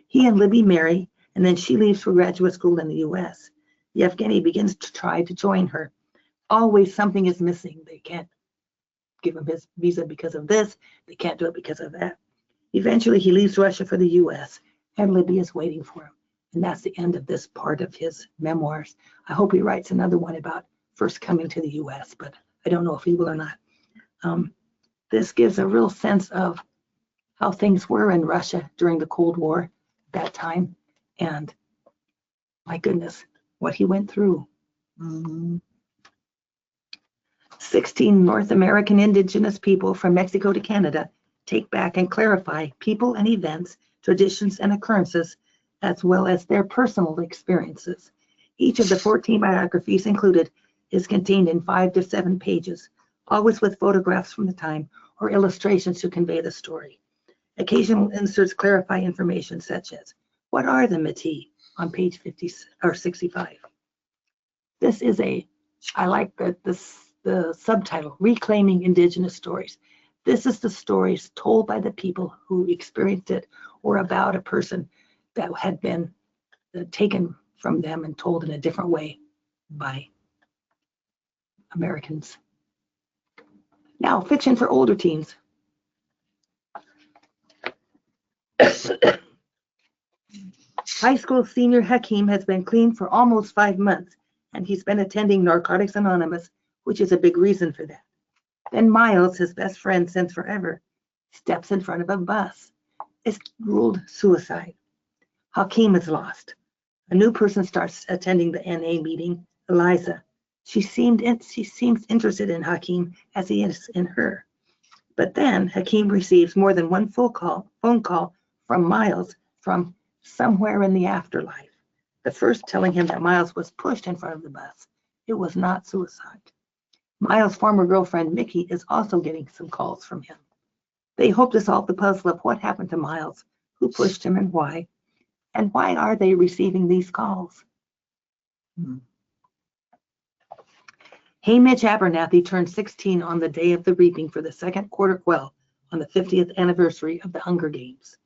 He and Libby marry, and then she leaves for graduate school in the US. Yevgeny begins to try to join her. Always something is missing. They can't give him his visa because of this. They can't do it because of that. Eventually, he leaves Russia for the US, and Libby is waiting for him. And that's the end of this part of his memoirs. I hope he writes another one about first coming to the US, but I don't know if he will or not. This gives a real sense of how things were in Russia during the Cold War that time, and my goodness, what he went through. 16 North American indigenous people from Mexico to Canada take back and clarify people and events, traditions and occurrences, as well as their personal experiences. Each of the 14 biographies included is contained in 5 to 7 pages, always with photographs from the time or illustrations to convey the story. Occasional inserts clarify information such as, what are the Métis on page 50 or 65? This is I like the subtitle, Reclaiming Indigenous Stories. This is the stories told by the people who experienced it or about a person that had been taken from them and told in a different way by Americans. Now, fiction for older teens. High school senior Hakeem has been clean for almost 5 months, and he's been attending Narcotics Anonymous, which is a big reason for that. Then Miles, his best friend since forever, steps in front of a bus. It's ruled suicide. Hakeem is lost. A new person starts attending the NA meeting, Eliza. She seems interested in Hakeem as he is in her. But then Hakeem receives more than one phone call from Miles from somewhere in the afterlife. The first telling him that Miles was pushed in front of the bus. It was not suicide. Miles' former girlfriend, Mickey, is also getting some calls from him. They hope to solve the puzzle of what happened to Miles, who pushed him and why are they receiving these calls? Hey Mitch Abernathy turned 16 on the day of the reaping for the second quarter quell on the 50th anniversary of the Hunger Games.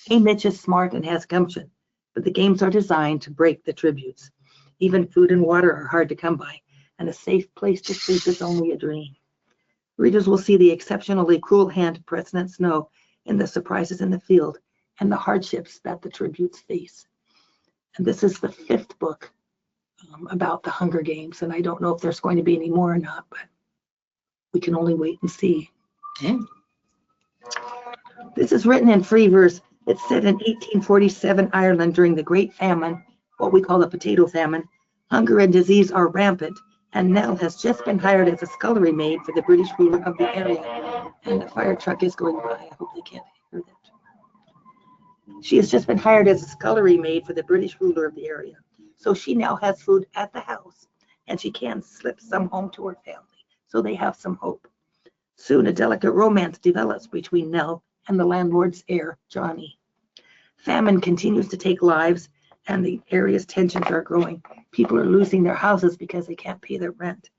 Hey Mitch is smart and has gumption, but the games are designed to break the tributes. Even food and water are hard to come by, and a safe place to sleep is only a dream. Readers will see the exceptionally cruel hand of President Snow in the surprises in the field and the hardships that the tributes face. And this is the 5th book about the Hunger Games, and I don't know if there's going to be any more or not, but we can only wait and see.
Yeah.
This is written in free verse. It's set in 1847 Ireland during the Great Famine, what we call the Potato Famine. Hunger and disease are rampant, and Nell has just been hired as a scullery maid for the British ruler of the area. And the fire truck is going by. I hope they can't hear that. She has just been hired as a scullery maid for the British ruler of the area. So she now has food at the house, and she can slip some home to her family. So they have some hope. Soon a delicate romance develops between Nell and the landlord's heir, Johnny. Famine continues to take lives, and the area's tensions are growing. People are losing their houses because they can't pay their rent.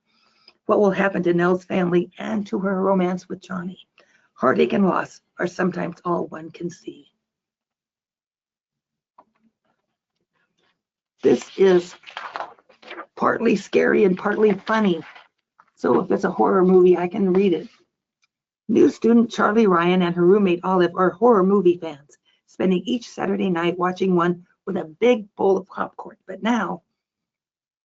What will happen to Nell's family and to her romance with Johnny? Heartache and loss are sometimes all one can see. This is partly scary and partly funny. So if it's a horror movie, I can read it. New student Charlie Ryan and her roommate Olive are horror movie fans, spending each Saturday night watching one with a big bowl of popcorn. But now,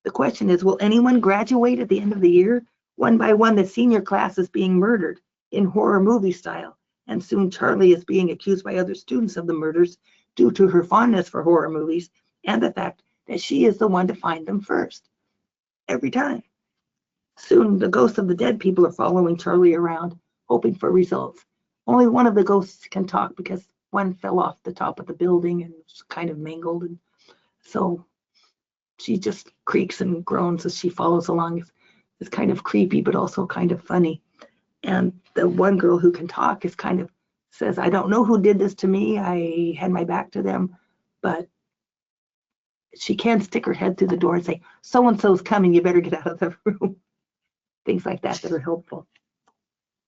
the question is, will anyone graduate at the end of the year? One by one, the senior class is being murdered in horror movie style. And soon Charlie is being accused by other students of the murders due to her fondness for horror movies and the fact that she is the one to find them first. Every time. Soon, the ghosts of the dead people are following Charlie around, hoping for results. Only one of the ghosts can talk because one fell off the top of the building and was kind of mangled. And so she just creaks and groans as she follows along. It's kind of creepy, but also kind of funny. And the one girl who can talk is kind of says, I don't know who did this to me. I had my back to them, but she can stick her head through the door and say, so-and-so's coming, you better get out of the room. Things like that are helpful.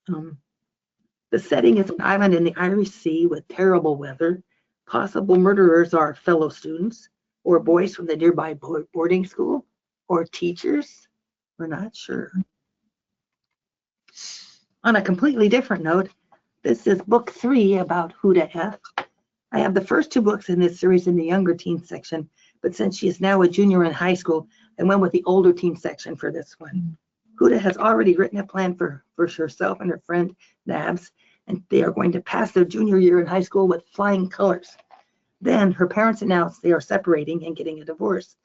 The setting is an island in the Irish Sea with terrible weather. Possible murderers are fellow students or boys from the nearby boarding school or teachers. We're not sure. On a completely different note, this is book 3 about Huda F. I have the first 2 books in this series in the younger teen section, but since she is now a junior in high school, I went with the older teen section for this one. Huda has already written a plan for herself and her friend Nabs, and they are going to pass their junior year in high school with flying colors. Then her parents announce they are separating and getting a divorce.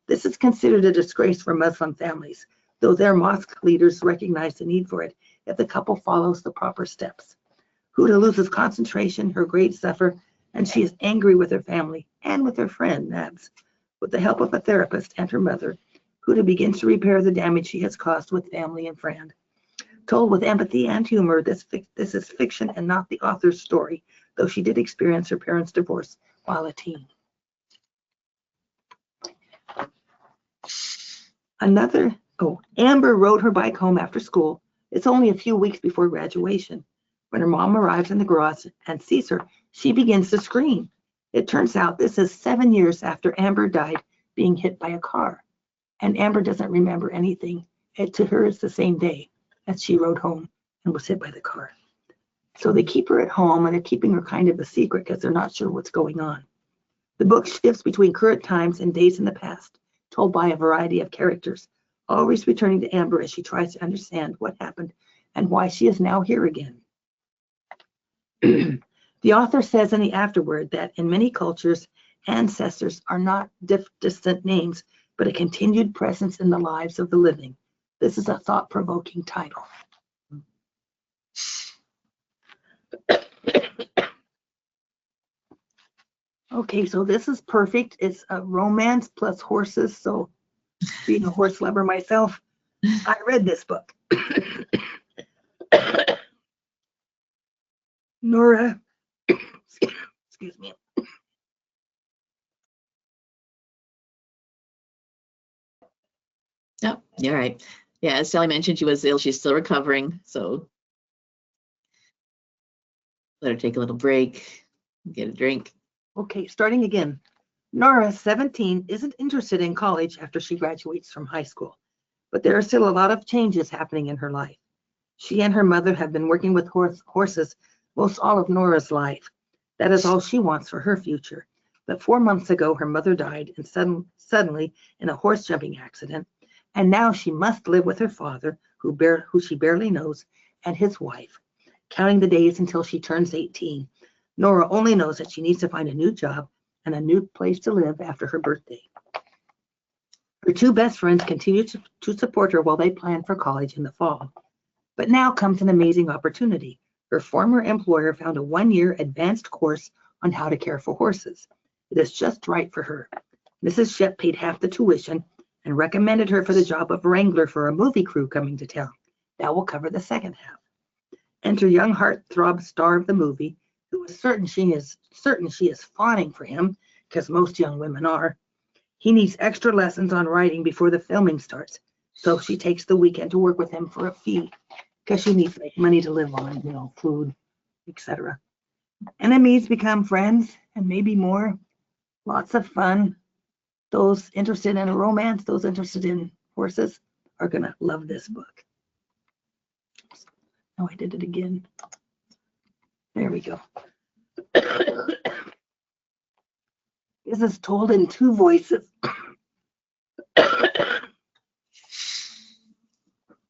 This is considered a disgrace for Muslim families, though their mosque leaders recognize the need for it if the couple follows the proper steps. Huda loses concentration, her grades suffer, and she is angry with her family and with her friend Nabs. With the help of a therapist and her mother, Huda begins to repair the damage she has caused with family and friend. Told with empathy and humor, this is fiction and not the author's story, though she did experience her parents' divorce while a teen. Amber rode her bike home after school. It's only a few weeks before graduation. When her mom arrives in the garage and sees her, she begins to scream. It turns out this is 7 years after Amber died being hit by a car. And Amber doesn't remember anything. To her, it's the same day as she rode home and was hit by the car. So they keep her at home, and they're keeping her kind of a secret because they're not sure what's going on. The book shifts between current times and days in the past, told by a variety of characters, always returning to Amber as she tries to understand what happened and why she is now here again. The author says in the afterword that in many cultures, ancestors are not distant names, but a continued presence in the lives of the living. This is a thought-provoking title. Okay, so this is perfect. It's a romance plus horses. So being a horse lover myself, I read this book. Nora, excuse me.
Yep, you're right. Yeah, as Sally mentioned, she was ill. She's still recovering, so let her take a little break, get a drink.
Okay, starting again. Nora, 17, isn't interested in college after she graduates from high school, but there are still a lot of changes happening in her life. She and her mother have been working with horses most all of Nora's life. That is all she wants for her future. But 4 months ago, her mother died and suddenly in a horse jumping accident, and now she must live with her father, who she barely knows, and his wife. Counting the days until she turns 18, Nora only knows that she needs to find a new job and a new place to live after her birthday. Her 2 best friends continue to support her while they plan for college in the fall. But now comes an amazing opportunity. Her former employer found a 1-year advanced course on how to care for horses. It is just right for her. Mrs. Shep paid half the tuition and recommended her for the job of wrangler for a movie crew coming to town. That will cover the second half. Enter young heartthrob star of the movie, who is certain she is fawning for him, because most young women are. He needs extra lessons on writing before the filming starts, so she takes the weekend to work with him for a fee, because she needs money to live on, food, etc. Enemies become friends, and maybe more. Lots of fun. Those interested in a romance, those interested in horses, are going to love this book. Oh, I did it again. There we go. This is told in 2 voices.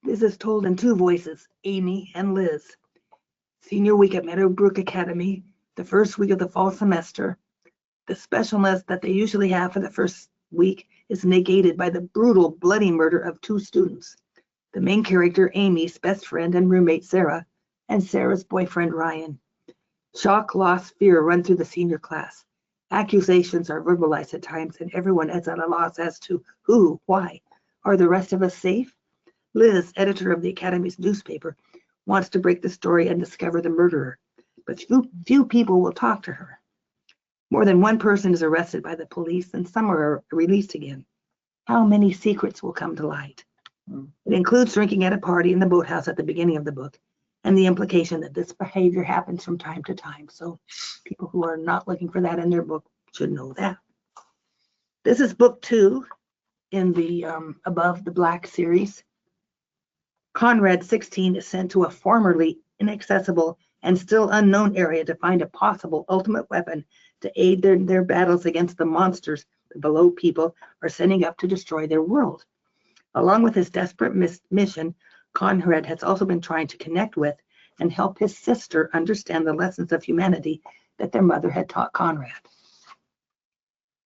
This is told in 2 voices, Amy and Liz. Senior week at Meadowbrook Academy, the first week of the fall semester. The specialness that they usually have for the first week is negated by the brutal, bloody murder of 2 students. The main character, Amy's best friend and roommate, Sarah, and Sarah's boyfriend, Ryan. Shock, loss, fear run through the senior class. Accusations are verbalized at times, and everyone is at a loss as to who, why. Are the rest of us safe? Liz, editor of the Academy's newspaper, wants to break the story and discover the murderer, but few people will talk to her. More than one person is arrested by the police, and some are released again. How many secrets will come to light? It includes drinking at a party in the boathouse at the beginning of the book, and the implication that this behavior happens from time to time. So people who are not looking for that in their book should know that. This is book 2 in the Above the Black series. Conrad, 16, is sent to a formerly inaccessible and still unknown area to find a possible ultimate weapon to aid their battles against the monsters the below people are sending up to destroy their world. Along with his desperate mission, Conrad has also been trying to connect with and help his sister understand the lessons of humanity that their mother had taught Conrad.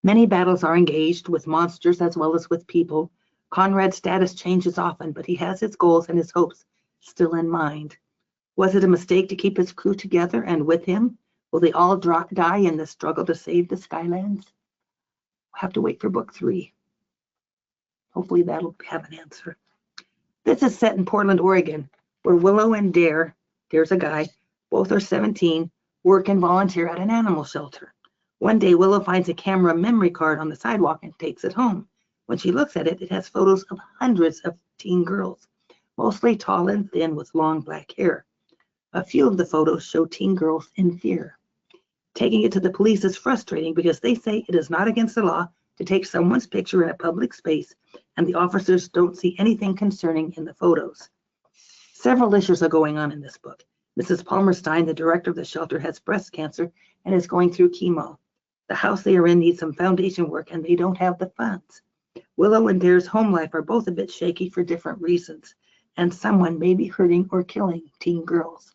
Many battles are engaged with monsters as well as with people. Conrad's status changes often, but he has his goals and his hopes still in mind. Was it a mistake to keep his crew together and with him? Will they all die in the struggle to save the Skylands? We'll have to wait for book 3. Hopefully that'll have an answer. This is set in Portland, Oregon, where Willow and there's a guy, both are 17, work and volunteer at an animal shelter. One day, Willow finds a camera memory card on the sidewalk and takes it home. When she looks at it, it has photos of hundreds of teen girls, mostly tall and thin with long black hair. A few of the photos show teen girls in fear. Taking it to the police is frustrating because they say it is not against the law to take someone's picture in a public space, and the officers don't see anything concerning in the photos. Several issues are going on in this book. Mrs. Palmerstein, the director of the shelter, has breast cancer and is going through chemo. The house they are in needs some foundation work, and they don't have the funds. Willow and Dare's home life are both a bit shaky for different reasons, and someone may be hurting or killing teen girls.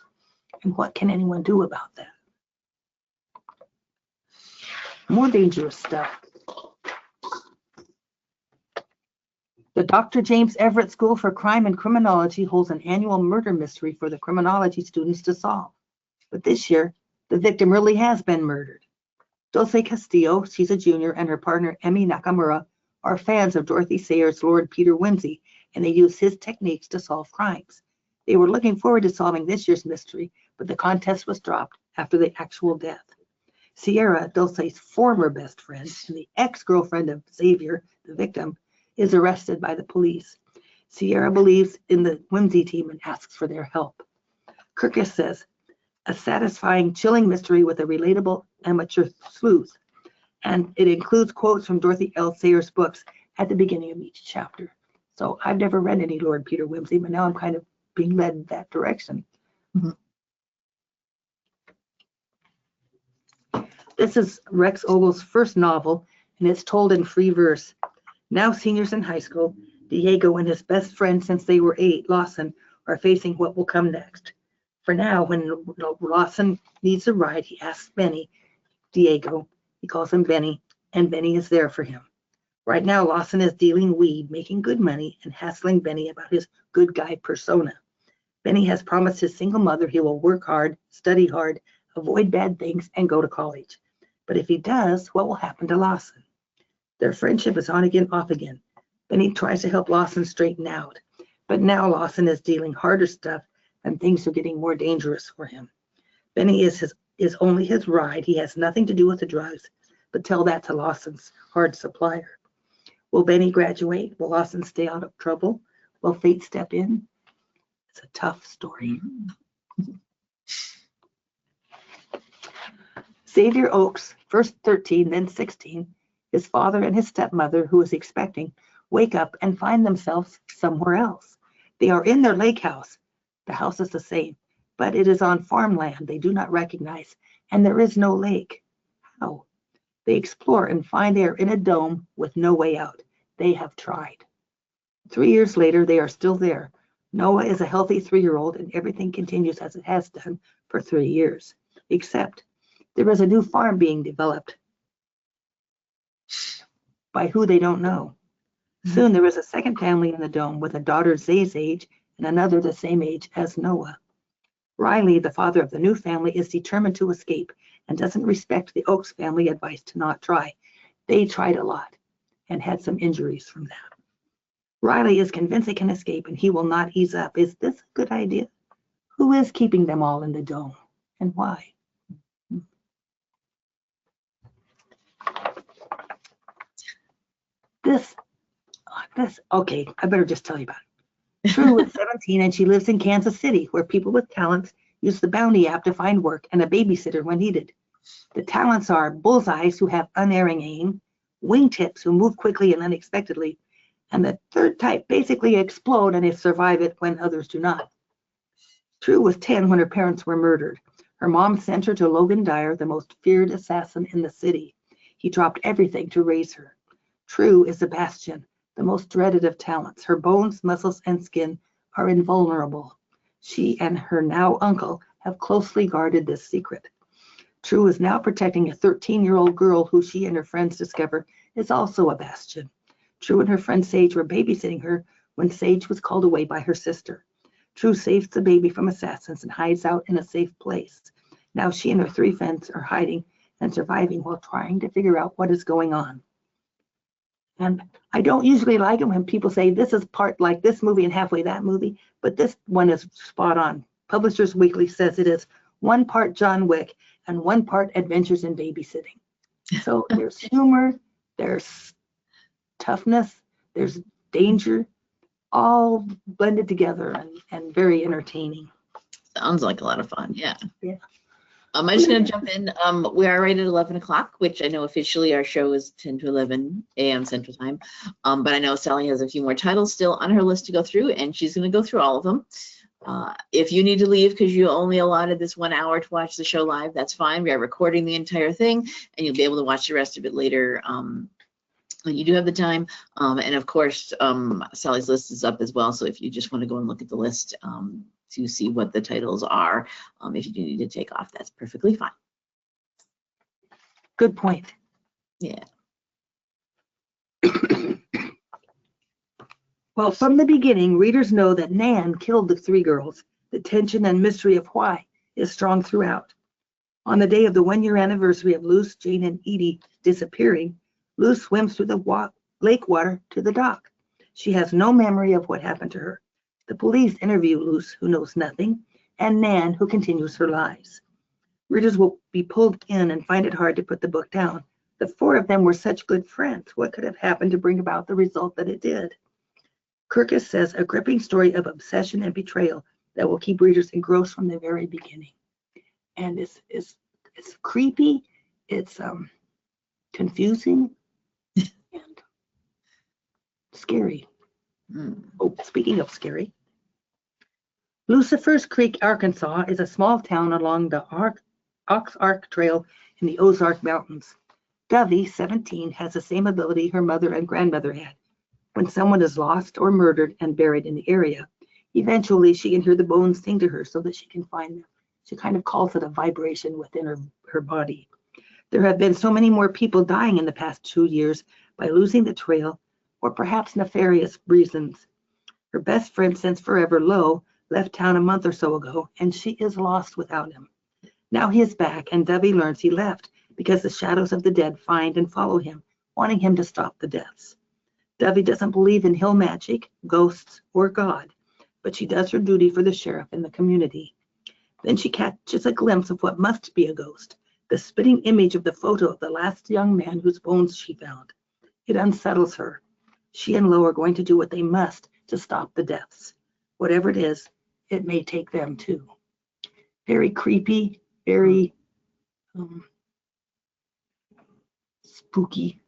And what can anyone do about that? More dangerous stuff. The Dr. James Everett School for Crime and Criminology holds an annual murder mystery for the criminology students to solve. But this year, the victim really has been murdered. Dulce Castillo, she's a junior, and her partner, Emmy Nakamura, are fans of Dorothy Sayers' Lord Peter Wimsey, and they use his techniques to solve crimes. They were looking forward to solving this year's mystery, but the contest was dropped after the actual death. Sierra, Dulce's former best friend, and the ex-girlfriend of Xavier, the victim, is arrested by the police. Sierra believes in the Wimsey team and asks for their help. Kirkus says, a satisfying, chilling mystery with a relatable amateur sleuth. And it includes quotes from Dorothy L. Sayers' books at the beginning of each chapter. So I've never read any Lord Peter Wimsey, but now I'm kind of being led in that direction. Mm-hmm. This is Rex Ogle's first novel, and it's told in free verse. Now seniors in high school, Diego and his best friend since they were 8, Lawson, are facing what will come next. For now, when Lawson needs a ride, he asks Benny, Diego, he calls him Benny, and Benny is there for him. Right now, Lawson is dealing weed, making good money, and hassling Benny about his good guy persona. Benny has promised his single mother he will work hard, study hard, avoid bad things, and go to college. But if he does, what will happen to Lawson? Their friendship is on again, off again. Benny tries to help Lawson straighten out, but now Lawson is dealing harder stuff and things are getting more dangerous for him. Benny is only his ride. He has nothing to do with the drugs, but tell that to Lawson's hard supplier. Will Benny graduate? Will Lawson stay out of trouble? Will fate step in? It's a tough story. Xavier Oakes, first 13, then 16, his father and his stepmother, who is expecting, wake up and find themselves somewhere else. They are in their lake house. The house is the same, but it is on farmland they do not recognize, and there is no lake. How? They explore and find they are in a dome with no way out. They have tried. 3 years later, they are still there. Noah is a healthy 3-year-old, and everything continues as it has done for 3 years, except there is a new farm being developed by who they don't know. Soon there is a second family in the dome with a daughter Zay's age and another the same age as Noah. Riley, the father of the new family, is determined to escape and doesn't respect the Oaks family advice to not try. They tried a lot and had some injuries from that. Riley is convinced they can escape and he will not ease up. Is this a good idea? Who is keeping them all in the dome and why? Okay, I better just tell you about it. True is 17 and she lives in Kansas City, where people with talents use the Bounty app to find work and a babysitter when needed. The talents are bullseyes who have unerring aim, wingtips who move quickly and unexpectedly, and the third type basically explode and they survive it when others do not. True was 10 when her parents were murdered. Her mom sent her to Logan Dyer, the most feared assassin in the city. He dropped everything to raise her. True is Sebastian, the most dreaded of talents. Her bones, muscles, and skin are invulnerable. She and her now uncle have closely guarded this secret. True is now protecting a 13-year-old girl who she and her friends discover is also a Bastion. True and her friend Sage were babysitting her when Sage was called away by her sister. True saves the baby from assassins and hides out in a safe place. Now she and her 3 friends are hiding and surviving while trying to figure out what is going on. And I don't usually like it when people say this is part like this movie and halfway that movie, but this one is spot on. Publishers Weekly says it is 1 part John Wick and 1 part Adventures in Babysitting. So there's humor, there's toughness, there's danger, all blended together and very entertaining.
Sounds like a lot of fun. Yeah.
Yeah.
I'm just going to jump in. We are right at 11 o'clock, which I know officially our show is 10 to 11 a.m. Central Time. But I know Sally has a few more titles still on her list to go through, and she's going to go through all of them. If you need to leave because you only allotted this 1 hour to watch the show live, that's fine. We are recording the entire thing, and you'll be able to watch the rest of it later when you do have the time. And of course, Sally's list is up as well. So if you just want to go and look at the list to see what the titles are, if you do need to take off, that's perfectly fine.
Good point.
Yeah.
Well, from the beginning, readers know that Nan killed the 3 girls. The tension and mystery of why is strong throughout. On the day of the 1-year anniversary of Luce, Jane, and Edie disappearing, Luce swims through the lake water to the dock. She has no memory of what happened to her. The police interview Luce, who knows nothing, and Nan, who continues her lies. Readers will be pulled in and find it hard to put the book down. The 4 of them were such good friends. What could have happened to bring about the result that it did? Kirkus says a gripping story of obsession and betrayal that will keep readers engrossed from the very beginning. And it's creepy, it's confusing, and scary. Oh, speaking of scary, Lucifer's Creek, Arkansas is a small town along the Ox Arc Trail in the Ozark Mountains. Dovey, 17, has the same ability her mother and grandmother had. When someone is lost or murdered and buried in the area, eventually she can hear the bones sing to her so that she can find them. She kind of calls it a vibration within her body. There have been so many more people dying in the past 2 years by losing the trail or perhaps nefarious reasons. Her best friend since forever, Lo, left town a month or so ago, and she is lost without him. Now he is back, and Dovey learns he left because the shadows of the dead find and follow him, wanting him to stop the deaths. Dovey doesn't believe in hill magic, ghosts, or God, but she does her duty for the sheriff and the community. Then she catches a glimpse of what must be a ghost, the spitting image of the photo of the last young man whose bones she found. It unsettles her. She and Lo are going to do what they must to stop the deaths. Whatever it is, it may take them too. Very creepy, very spooky.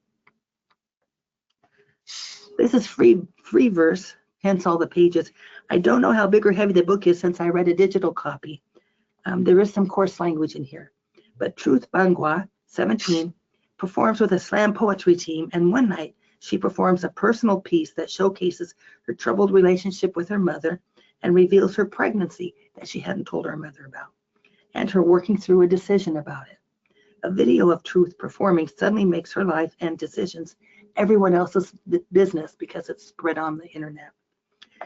This is free verse, hence all the pages. I don't know how big or heavy the book is since I read a digital copy. There is some coarse language in here. But Truth Bangwa, 17, performs with a slam poetry team, and one night she performs a personal piece that showcases her troubled relationship with her mother and reveals her pregnancy that she hadn't told her mother about, and her working through a decision about it. A video of Truth performing suddenly makes her life and decisions everyone else's business because it's spread on the internet.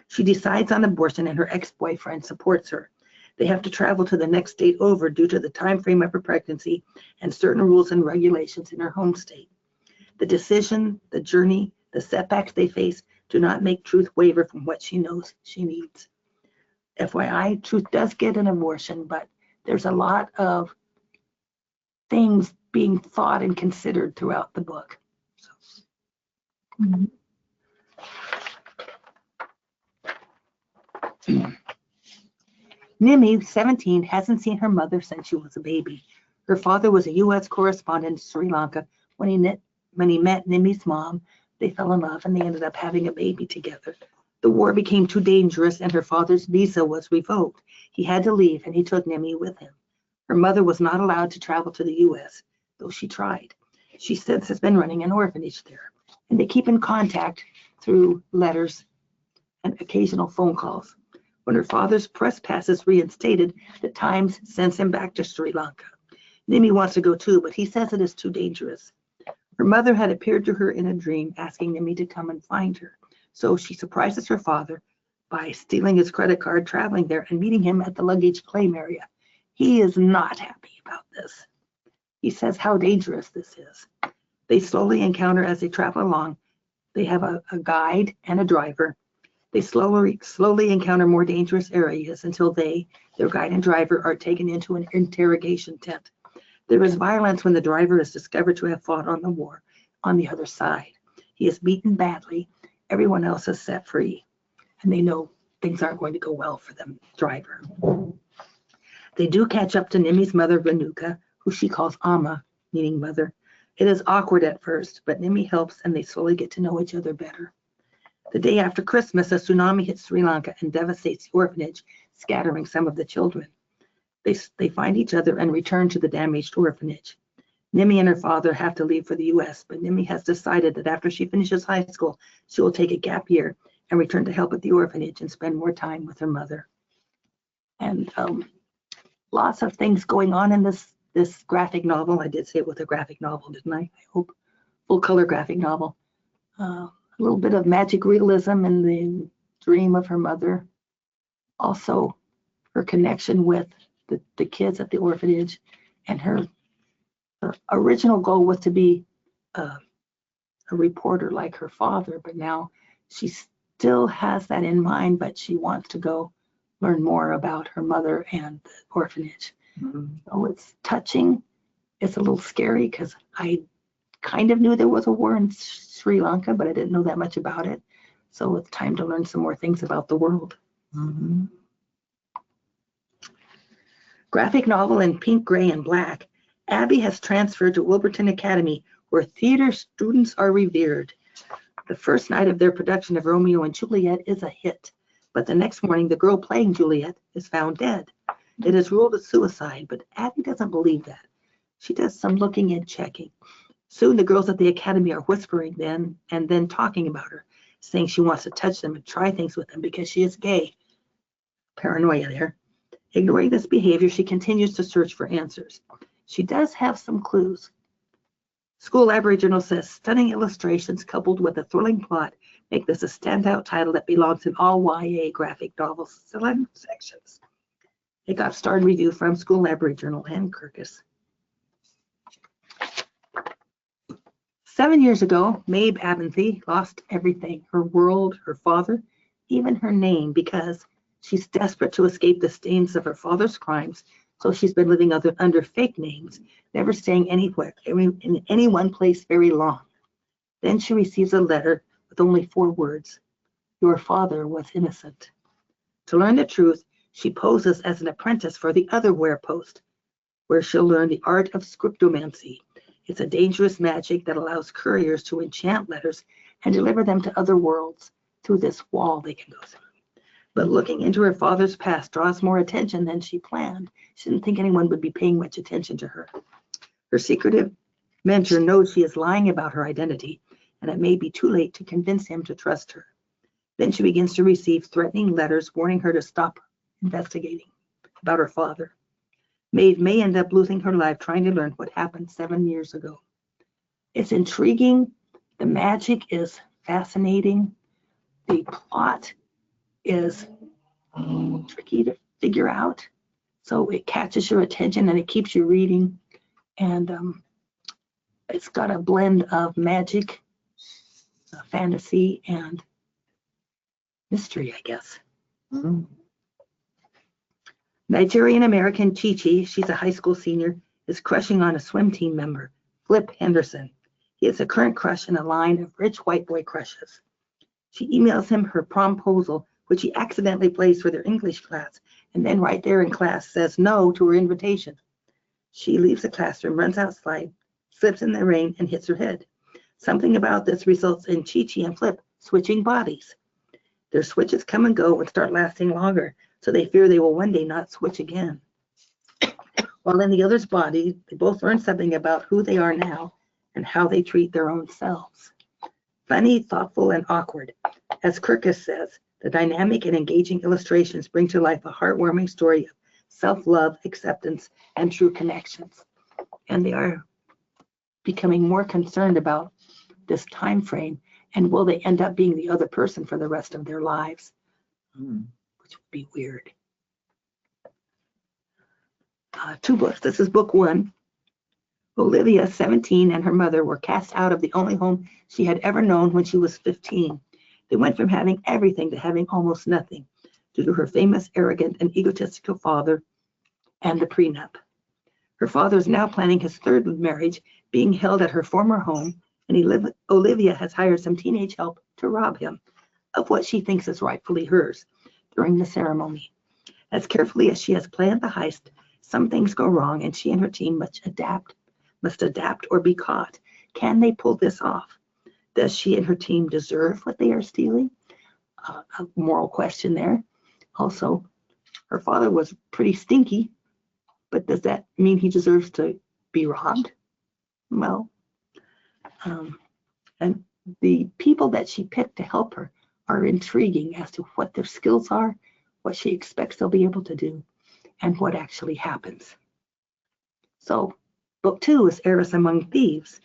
She decides on abortion and her ex-boyfriend supports her. They have to travel to the next state over due to the time frame of her pregnancy and certain rules and regulations in her home state. The decision, the journey, the setbacks they face do not make Truth waver from what she knows she needs. FYI, Truth does get an abortion, but there's a lot of things being thought and considered throughout the book. So. Nimi, 17, hasn't seen her mother since she was a baby. Her father was a U.S. correspondent in Sri Lanka. When he met Nimi's mom, they fell in love and they ended up having a baby together. The war became too dangerous and her father's visa was revoked. He had to leave and he took Nimi with him. Her mother was not allowed to travel to the U.S., though she tried. She since has been running an orphanage there, and they keep in contact through letters and occasional phone calls. When her father's press pass is reinstated, the Times sends him back to Sri Lanka. Nimi wants to go too, but he says it is too dangerous. Her mother had appeared to her in a dream, asking Nimi to come and find her. So she surprises her father by stealing his credit card, traveling there, and meeting him at the luggage claim area. He is not happy about this. He says how dangerous this is. They slowly encounter as they travel along. They have a guide and a driver. They slowly encounter more dangerous areas until their guide and driver, are taken into an interrogation tent. There is violence when the driver is discovered to have fought on the war on the other side. He is beaten badly. Everyone else is set free. And they know things aren't going to go well for the driver. They do catch up to Nimi's mother, Renuka, who she calls Amma, meaning mother. It is awkward at first, but Nimi helps and they slowly get to know each other better. The day after Christmas, a tsunami hits Sri Lanka and devastates the orphanage, scattering some of the children. They find each other and return to the damaged orphanage. Nimi and her father have to leave for the U.S., but Nimi has decided that after she finishes high school, she will take a gap year and return to help at the orphanage and spend more time with her mother. And lots of things going on in this graphic novel. I did say it was a graphic novel, didn't I? I hope. Full color graphic novel. A little bit of magic realism in the dream of her mother. Also, her connection with the kids at the orphanage, and her original goal was to be a reporter like her father, but now she still has that in mind, but she wants to go learn more about her mother and the orphanage. So it's touching. It's a little scary because I kind of knew there was a war in Sri Lanka, but I didn't know that much about it. So it's time to learn some more things about the world. Graphic novel in pink, gray, and black. Abby has transferred to Wilburton Academy, where theater students are revered. The first night of their production of Romeo and Juliet is a hit, but the next morning the girl playing Juliet is found dead. It is ruled a suicide, but Abby doesn't believe that. She does some looking and checking. Soon the girls at the academy are whispering then talking about her, saying she wants to touch them and try things with them because she is gay. Paranoia there. Ignoring this behavior, she continues to search for answers. She does have some clues. School Library Journal says stunning illustrations coupled with a thrilling plot make this a standout title that belongs in all YA graphic novels sections. It got starred review from School Library Journal and Kirkus. 7 years ago, Maeve Abernathy lost everything, her world, her father, even her name, because she's desperate to escape the stains of her father's crimes. So she's been living under fake names, never staying anywhere, in any one place very long. Then she receives a letter with only 4 words: "Your father was innocent." To learn the truth, she poses as an apprentice for the Otherwhere Post, where she'll learn the art of scriptomancy. It's a dangerous magic that allows couriers to enchant letters and deliver them to other worlds through this wall they can go through. But looking into her father's past draws more attention than she planned. She didn't think anyone would be paying much attention to her. Her secretive mentor knows she is lying about her identity, and it may be too late to convince him to trust her. Then she begins to receive threatening letters warning her to stop investigating about her father. Maeve may end up losing her life trying to learn what happened 7 years ago. It's intriguing. The magic is fascinating. The plot is tricky to figure out. So it catches your attention and it keeps you reading. And it's got a blend of magic, fantasy, and mystery, I guess.
Mm.
Nigerian American Chi-Chi, she's a high school senior, is crushing on a swim team member, Flip Henderson. He is a current crush in a line of rich white boy crushes. She emails him her promposal, which he accidentally plays for their English class, and then right there in class says no to her invitation. She leaves the classroom, runs outside, slips in the rain, and hits her head. Something about this results in Chi-Chi and Flip switching bodies. Their switches come and go and start lasting longer, so they fear they will one day not switch again. While in the other's body, they both learn something about who they are now and how they treat their own selves. Funny, thoughtful, and awkward. As Kirkus says, the dynamic and engaging illustrations bring to life a heartwarming story of self-love, acceptance, and true connections. And they are becoming more concerned about this time frame, and will they end up being the other person for the rest of their lives, which would be weird. 2 books. This is book 1. Olivia, 17, and her mother were cast out of the only home she had ever known when she was 15. They went from having everything to having almost nothing due to her famous, arrogant, and egotistical father and the prenup. Her father is now planning his 3rd marriage, being held at her former home, and Olivia has hired some teenage help to rob him of what she thinks is rightfully hers during the ceremony. As carefully as she has planned the heist, some things go wrong, and she and her team must adapt or be caught. Can they pull this off? Does she and her team deserve what they are stealing? A moral question there. Also, her father was pretty stinky, but does that mean he deserves to be robbed? Well, and the people that she picked to help her are intriguing as to what their skills are, what she expects they'll be able to do, and what actually happens. So, book 2 is Heiress Among Thieves.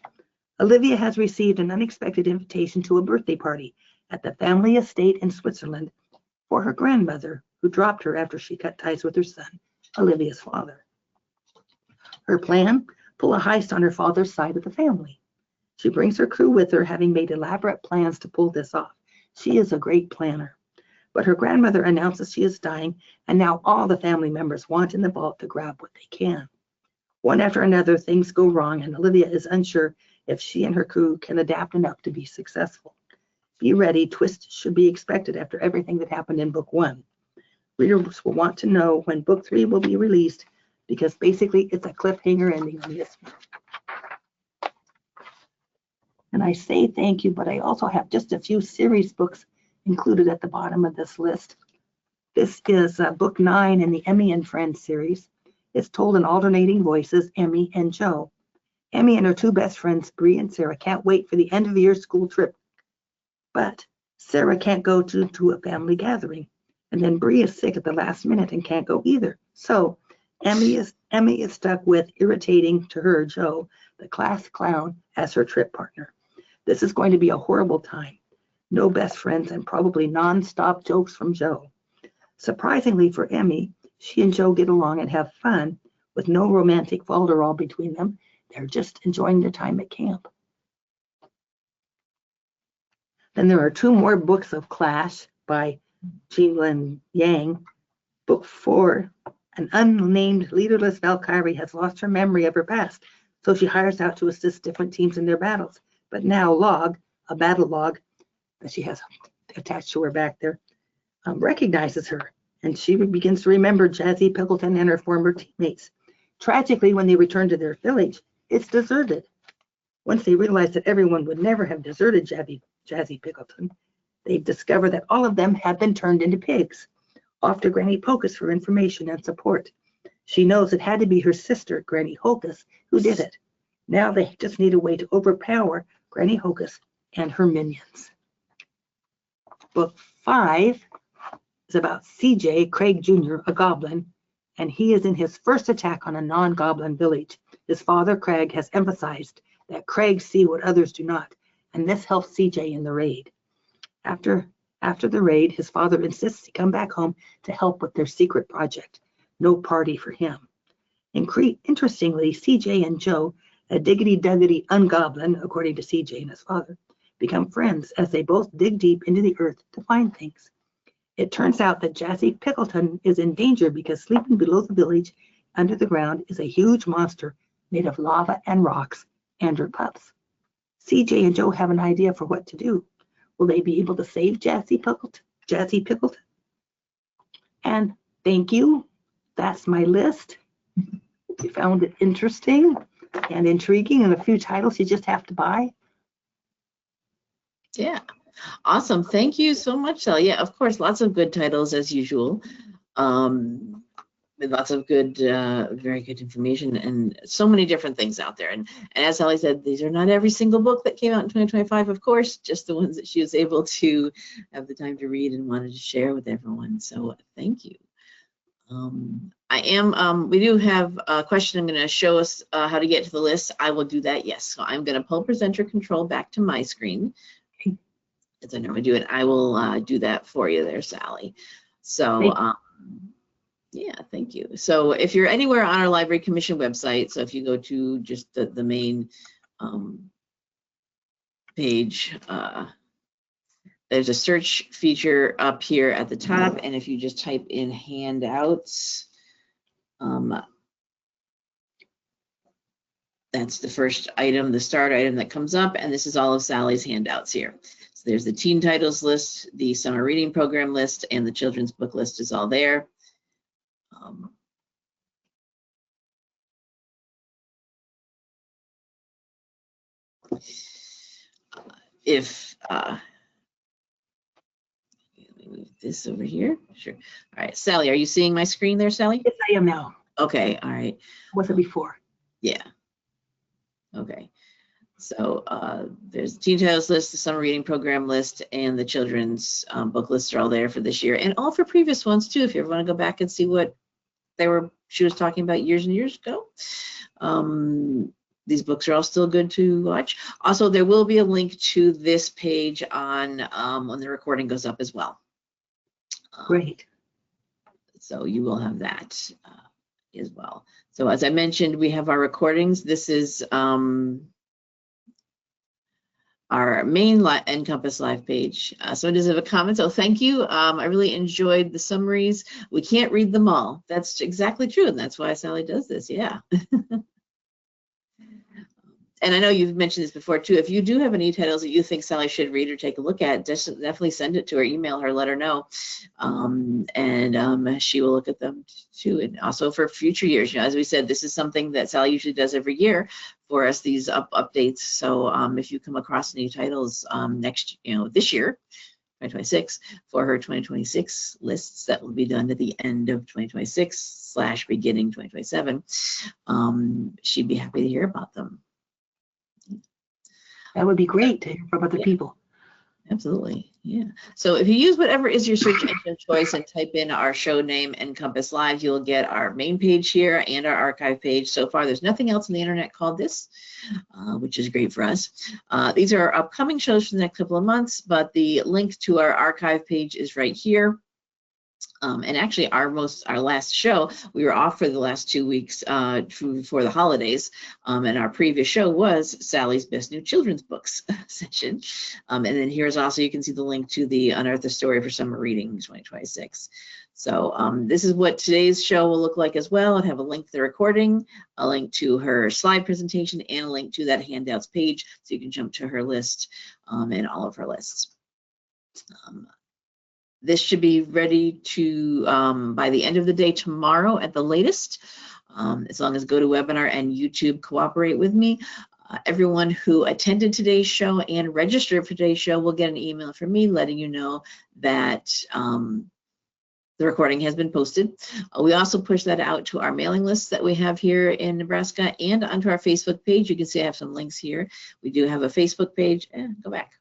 Olivia has received an unexpected invitation to a birthday party at the family estate in Switzerland for her grandmother, who dropped her after she cut ties with her son, Olivia's father. Her plan? Pull a heist on her father's side of the family. She brings her crew with her, having made elaborate plans to pull this off. She is a great planner. But her grandmother announces she is dying, and now all the family members want in the vault to grab what they can. One after another, things go wrong, and Olivia is unsure if she and her crew can adapt enough to be successful. Be ready, twists should be expected after everything that happened in book 1. Readers will want to know when book 3 will be released, because basically it's a cliffhanger ending on this one. And I say thank you, but I also have just a few series books included at the bottom of this list. This is book 9 in the Emmy and Friends series. It's told in alternating voices, Emmy and Joe. Emmy and her 2 best friends, Bree and Sarah, can't wait for the end of the year school trip. But Sarah can't go to a family gathering. And then Bree is sick at the last minute and can't go either. So Emmy is stuck with irritating to her Joe, the class clown, as her trip partner. This is going to be a horrible time. No best friends and probably non-stop jokes from Joe. Surprisingly for Emmy, she and Joe get along and have fun with no romantic falderall between them. They're just enjoying their time at camp. Then there are 2 more books of Clash by Jinlin Yang. Book 4, an unnamed leaderless Valkyrie has lost her memory of her past, so she hires out to assist different teams in their battles. But now Log, a battle log that she has attached to her back there, recognizes her, and she begins to remember Jazzy Pickleton and her former teammates. Tragically, when they return to their village, it's deserted. Once they realize that everyone would never have deserted Jazzy Pickleton, they discover that all of them have been turned into pigs. Off to Granny Pocus for information and support. She knows it had to be her sister, Granny Hocus, who did it. Now they just need a way to overpower Granny Hocus and her minions. Book 5 is about CJ, Craig Jr., a goblin, and he is in his first attack on a non-goblin village. His father, Craig, has emphasized that Craig see what others do not, and this helps CJ in the raid. After the raid, his father insists he come back home to help with their secret project. no party for him. Interestingly, CJ and Joe, a diggity-duggity ungoblin, according to CJ and his father, become friends as they both dig deep into the earth to find things. It turns out that Jazzy Pickleton is in danger because sleeping below the village under the ground is a huge monster made of lava and rocks and her pups. CJ and Joe have an idea for what to do. Will they be able to save Jazzy Pickleton? And thank you. That's my list. If you found it interesting and intriguing and a few titles you just have to buy.
Yeah, awesome. Thank you so much, Sally. Yeah, of course, lots of good titles as usual. With lots of good, very good information and so many different things out there. And as Sally said, these are not every single book that came out in 2025, of course, just the ones that she was able to have the time to read and wanted to share with everyone. So thank you. We do have a question. I'm going to show us how to get to the list. I will do that, yes. So I'm going to pull presenter control back to my screen, as I normally do it. I will do that for you there, Sally. So yeah, thank you. So if you're anywhere on our Library Commission website, so if you go to just the main page, there's a search feature up here at the top, and if you just type in handouts, that's the first item, the start item that comes up, and this is all of Sally's handouts here. So there's the teen titles list, the summer reading program list, and the children's book list is all there. Let me move this over here. Sure. All right, Sally, are you seeing my screen there, Sally?
Yes, I am now.
Okay, all right.
Was it before?
Yeah. Okay. So there's the teen titles list, the summer reading program list, and the children's book lists are all there for this year, and all for previous ones too, if you ever want to go back and see what she was talking about years and years ago. These books are all still good to watch. Also, there will be a link to this page on when the recording goes up as well.
Great.
So you will have that as well. So as I mentioned, we have our recordings. This is our main NCompass Live page. So it does have a comment, so thank you. I really enjoyed the summaries. We can't read them all. That's exactly true, and that's why Sally does this, yeah. And I know you've mentioned this before too. If you do have any titles that you think Sally should read or take a look at, just definitely send it to her, email her, let her know, and she will look at them too. And also for future years, as we said, this is something that Sally usually does every year for us, these updates. So if you come across any titles this year, 2026, for her 2026 lists that will be done at the end of 2026 / beginning 2027, she'd be happy to hear about them.
That would be great to hear from other people.
Absolutely, yeah. So if you use whatever is your search engine choice and type in our show name NCompass Live, you'll get our main page here and our archive page. So far, there's nothing else on the internet called this, which is great for us. These are our upcoming shows for the next couple of months, but the link to our archive page is right here. And actually, our last show, we were off for the last 2 weeks before the holidays, and our previous show was Sally's Best New Children's Books session. And then here's also, you can see the link to the Unearth a Story for Summer Reading 2026. So this is what today's show will look like as well. I'll have a link to the recording, a link to her slide presentation, and a link to that handouts page, so you can jump to her list and all of her lists. This should be ready to by the end of the day tomorrow at the latest, as long as GoToWebinar and YouTube cooperate with me. Everyone who attended today's show and registered for today's show will get an email from me letting you know that the recording has been posted. We also push that out to our mailing lists that we have here in Nebraska and onto our Facebook page. You can see I have some links here. We do have a Facebook page. Go back.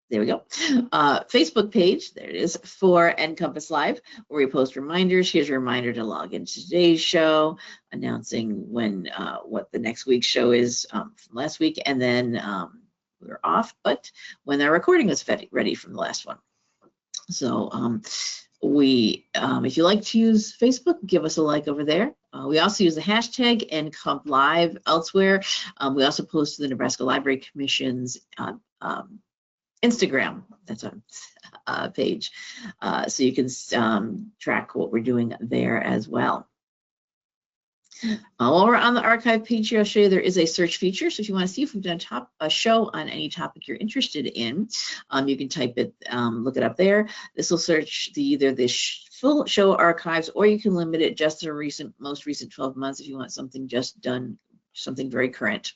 There we go. Facebook page, there it is, for NCompass Live, where we post reminders. Here's a reminder to log into today's show, announcing when what the next week's show is from last week, and then we were off, but when our recording was ready from the last one. So If you like to use Facebook, give us a like over there. We also use the hashtag NCompLive elsewhere. We also post to the Nebraska Library Commission's Instagram. That's a page, so you can track what we're doing there as well. While we're on the archive page here, I'll show you there is a search feature. So if you want to see if we've done a show on any topic you're interested in, you can type it, look it up there. This will search either the full show archives, or you can limit it just to the most recent 12 months if you want something just done, something very current.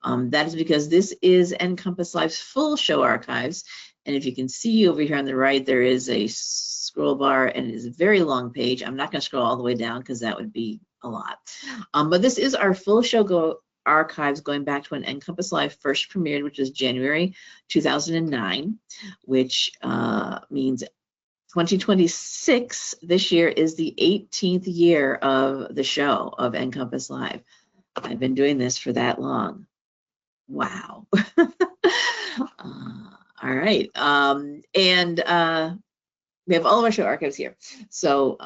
That is because this is NCompass Live's full show archives. And if you can see over here on the right, there is a scroll bar, and it is a very long page. I'm not going to scroll all the way down because that would be a lot. But this is our full show archives going back to when NCompass Live first premiered, which is January 2009, which means 2026, this year, is the 18th year of the show of NCompass Live. I've been doing this for that long. Wow. All right. We have all of our show archives here. So,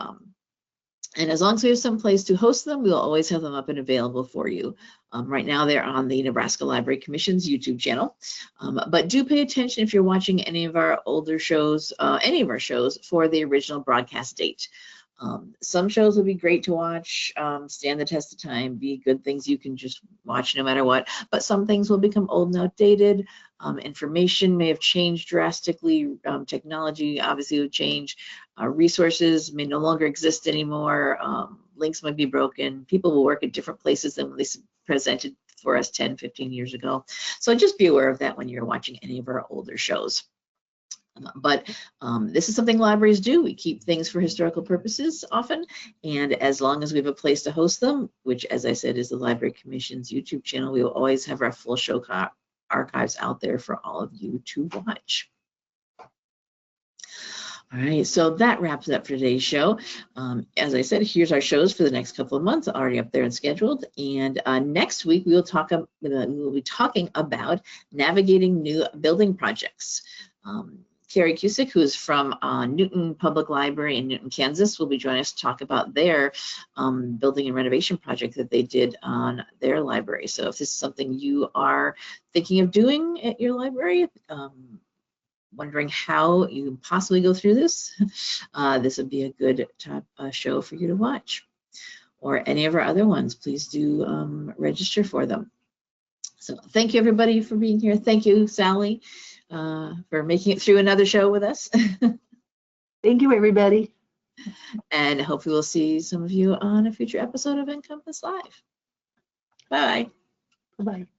and as long as we have some place to host them, we'll always have them up and available for you. Right now, they're on the Nebraska Library Commission's YouTube channel. But do pay attention if you're watching any of our older shows, any of our shows, for the original broadcast date. Some shows will be great to watch, stand the test of time, be good things you can just watch no matter what. But some things will become old and outdated. Information may have changed drastically. Technology obviously would change. Resources may no longer exist anymore. Links might be broken. People will work at different places than when they presented for us 10, 15 years ago. So just be aware of that when you're watching any of our older shows. But this is something libraries do. We keep things for historical purposes often, and as long as we have a place to host them, which, as I said, is the Library Commission's YouTube channel, we will always have our full show archives out there for all of you to watch. All right, so that wraps it up for today's show. As I said, here's our shows for the next couple of months, already up there and scheduled. And next week, we will be talking about navigating new building projects. Carrie Cusick, who is from Newton Public Library in Newton, Kansas, will be joining us to talk about their building and renovation project that they did on their library. So if this is something you are thinking of doing at your library, wondering how you can possibly go through this, this would be a good show for you to watch. Or any of our other ones, please do register for them. So thank you, everybody, for being here. Thank you, Sally, for making it through another show with us.
Thank you, everybody.
And hopefully we'll see some of you on a future episode of NCompass Live. Bye.
Bye-bye.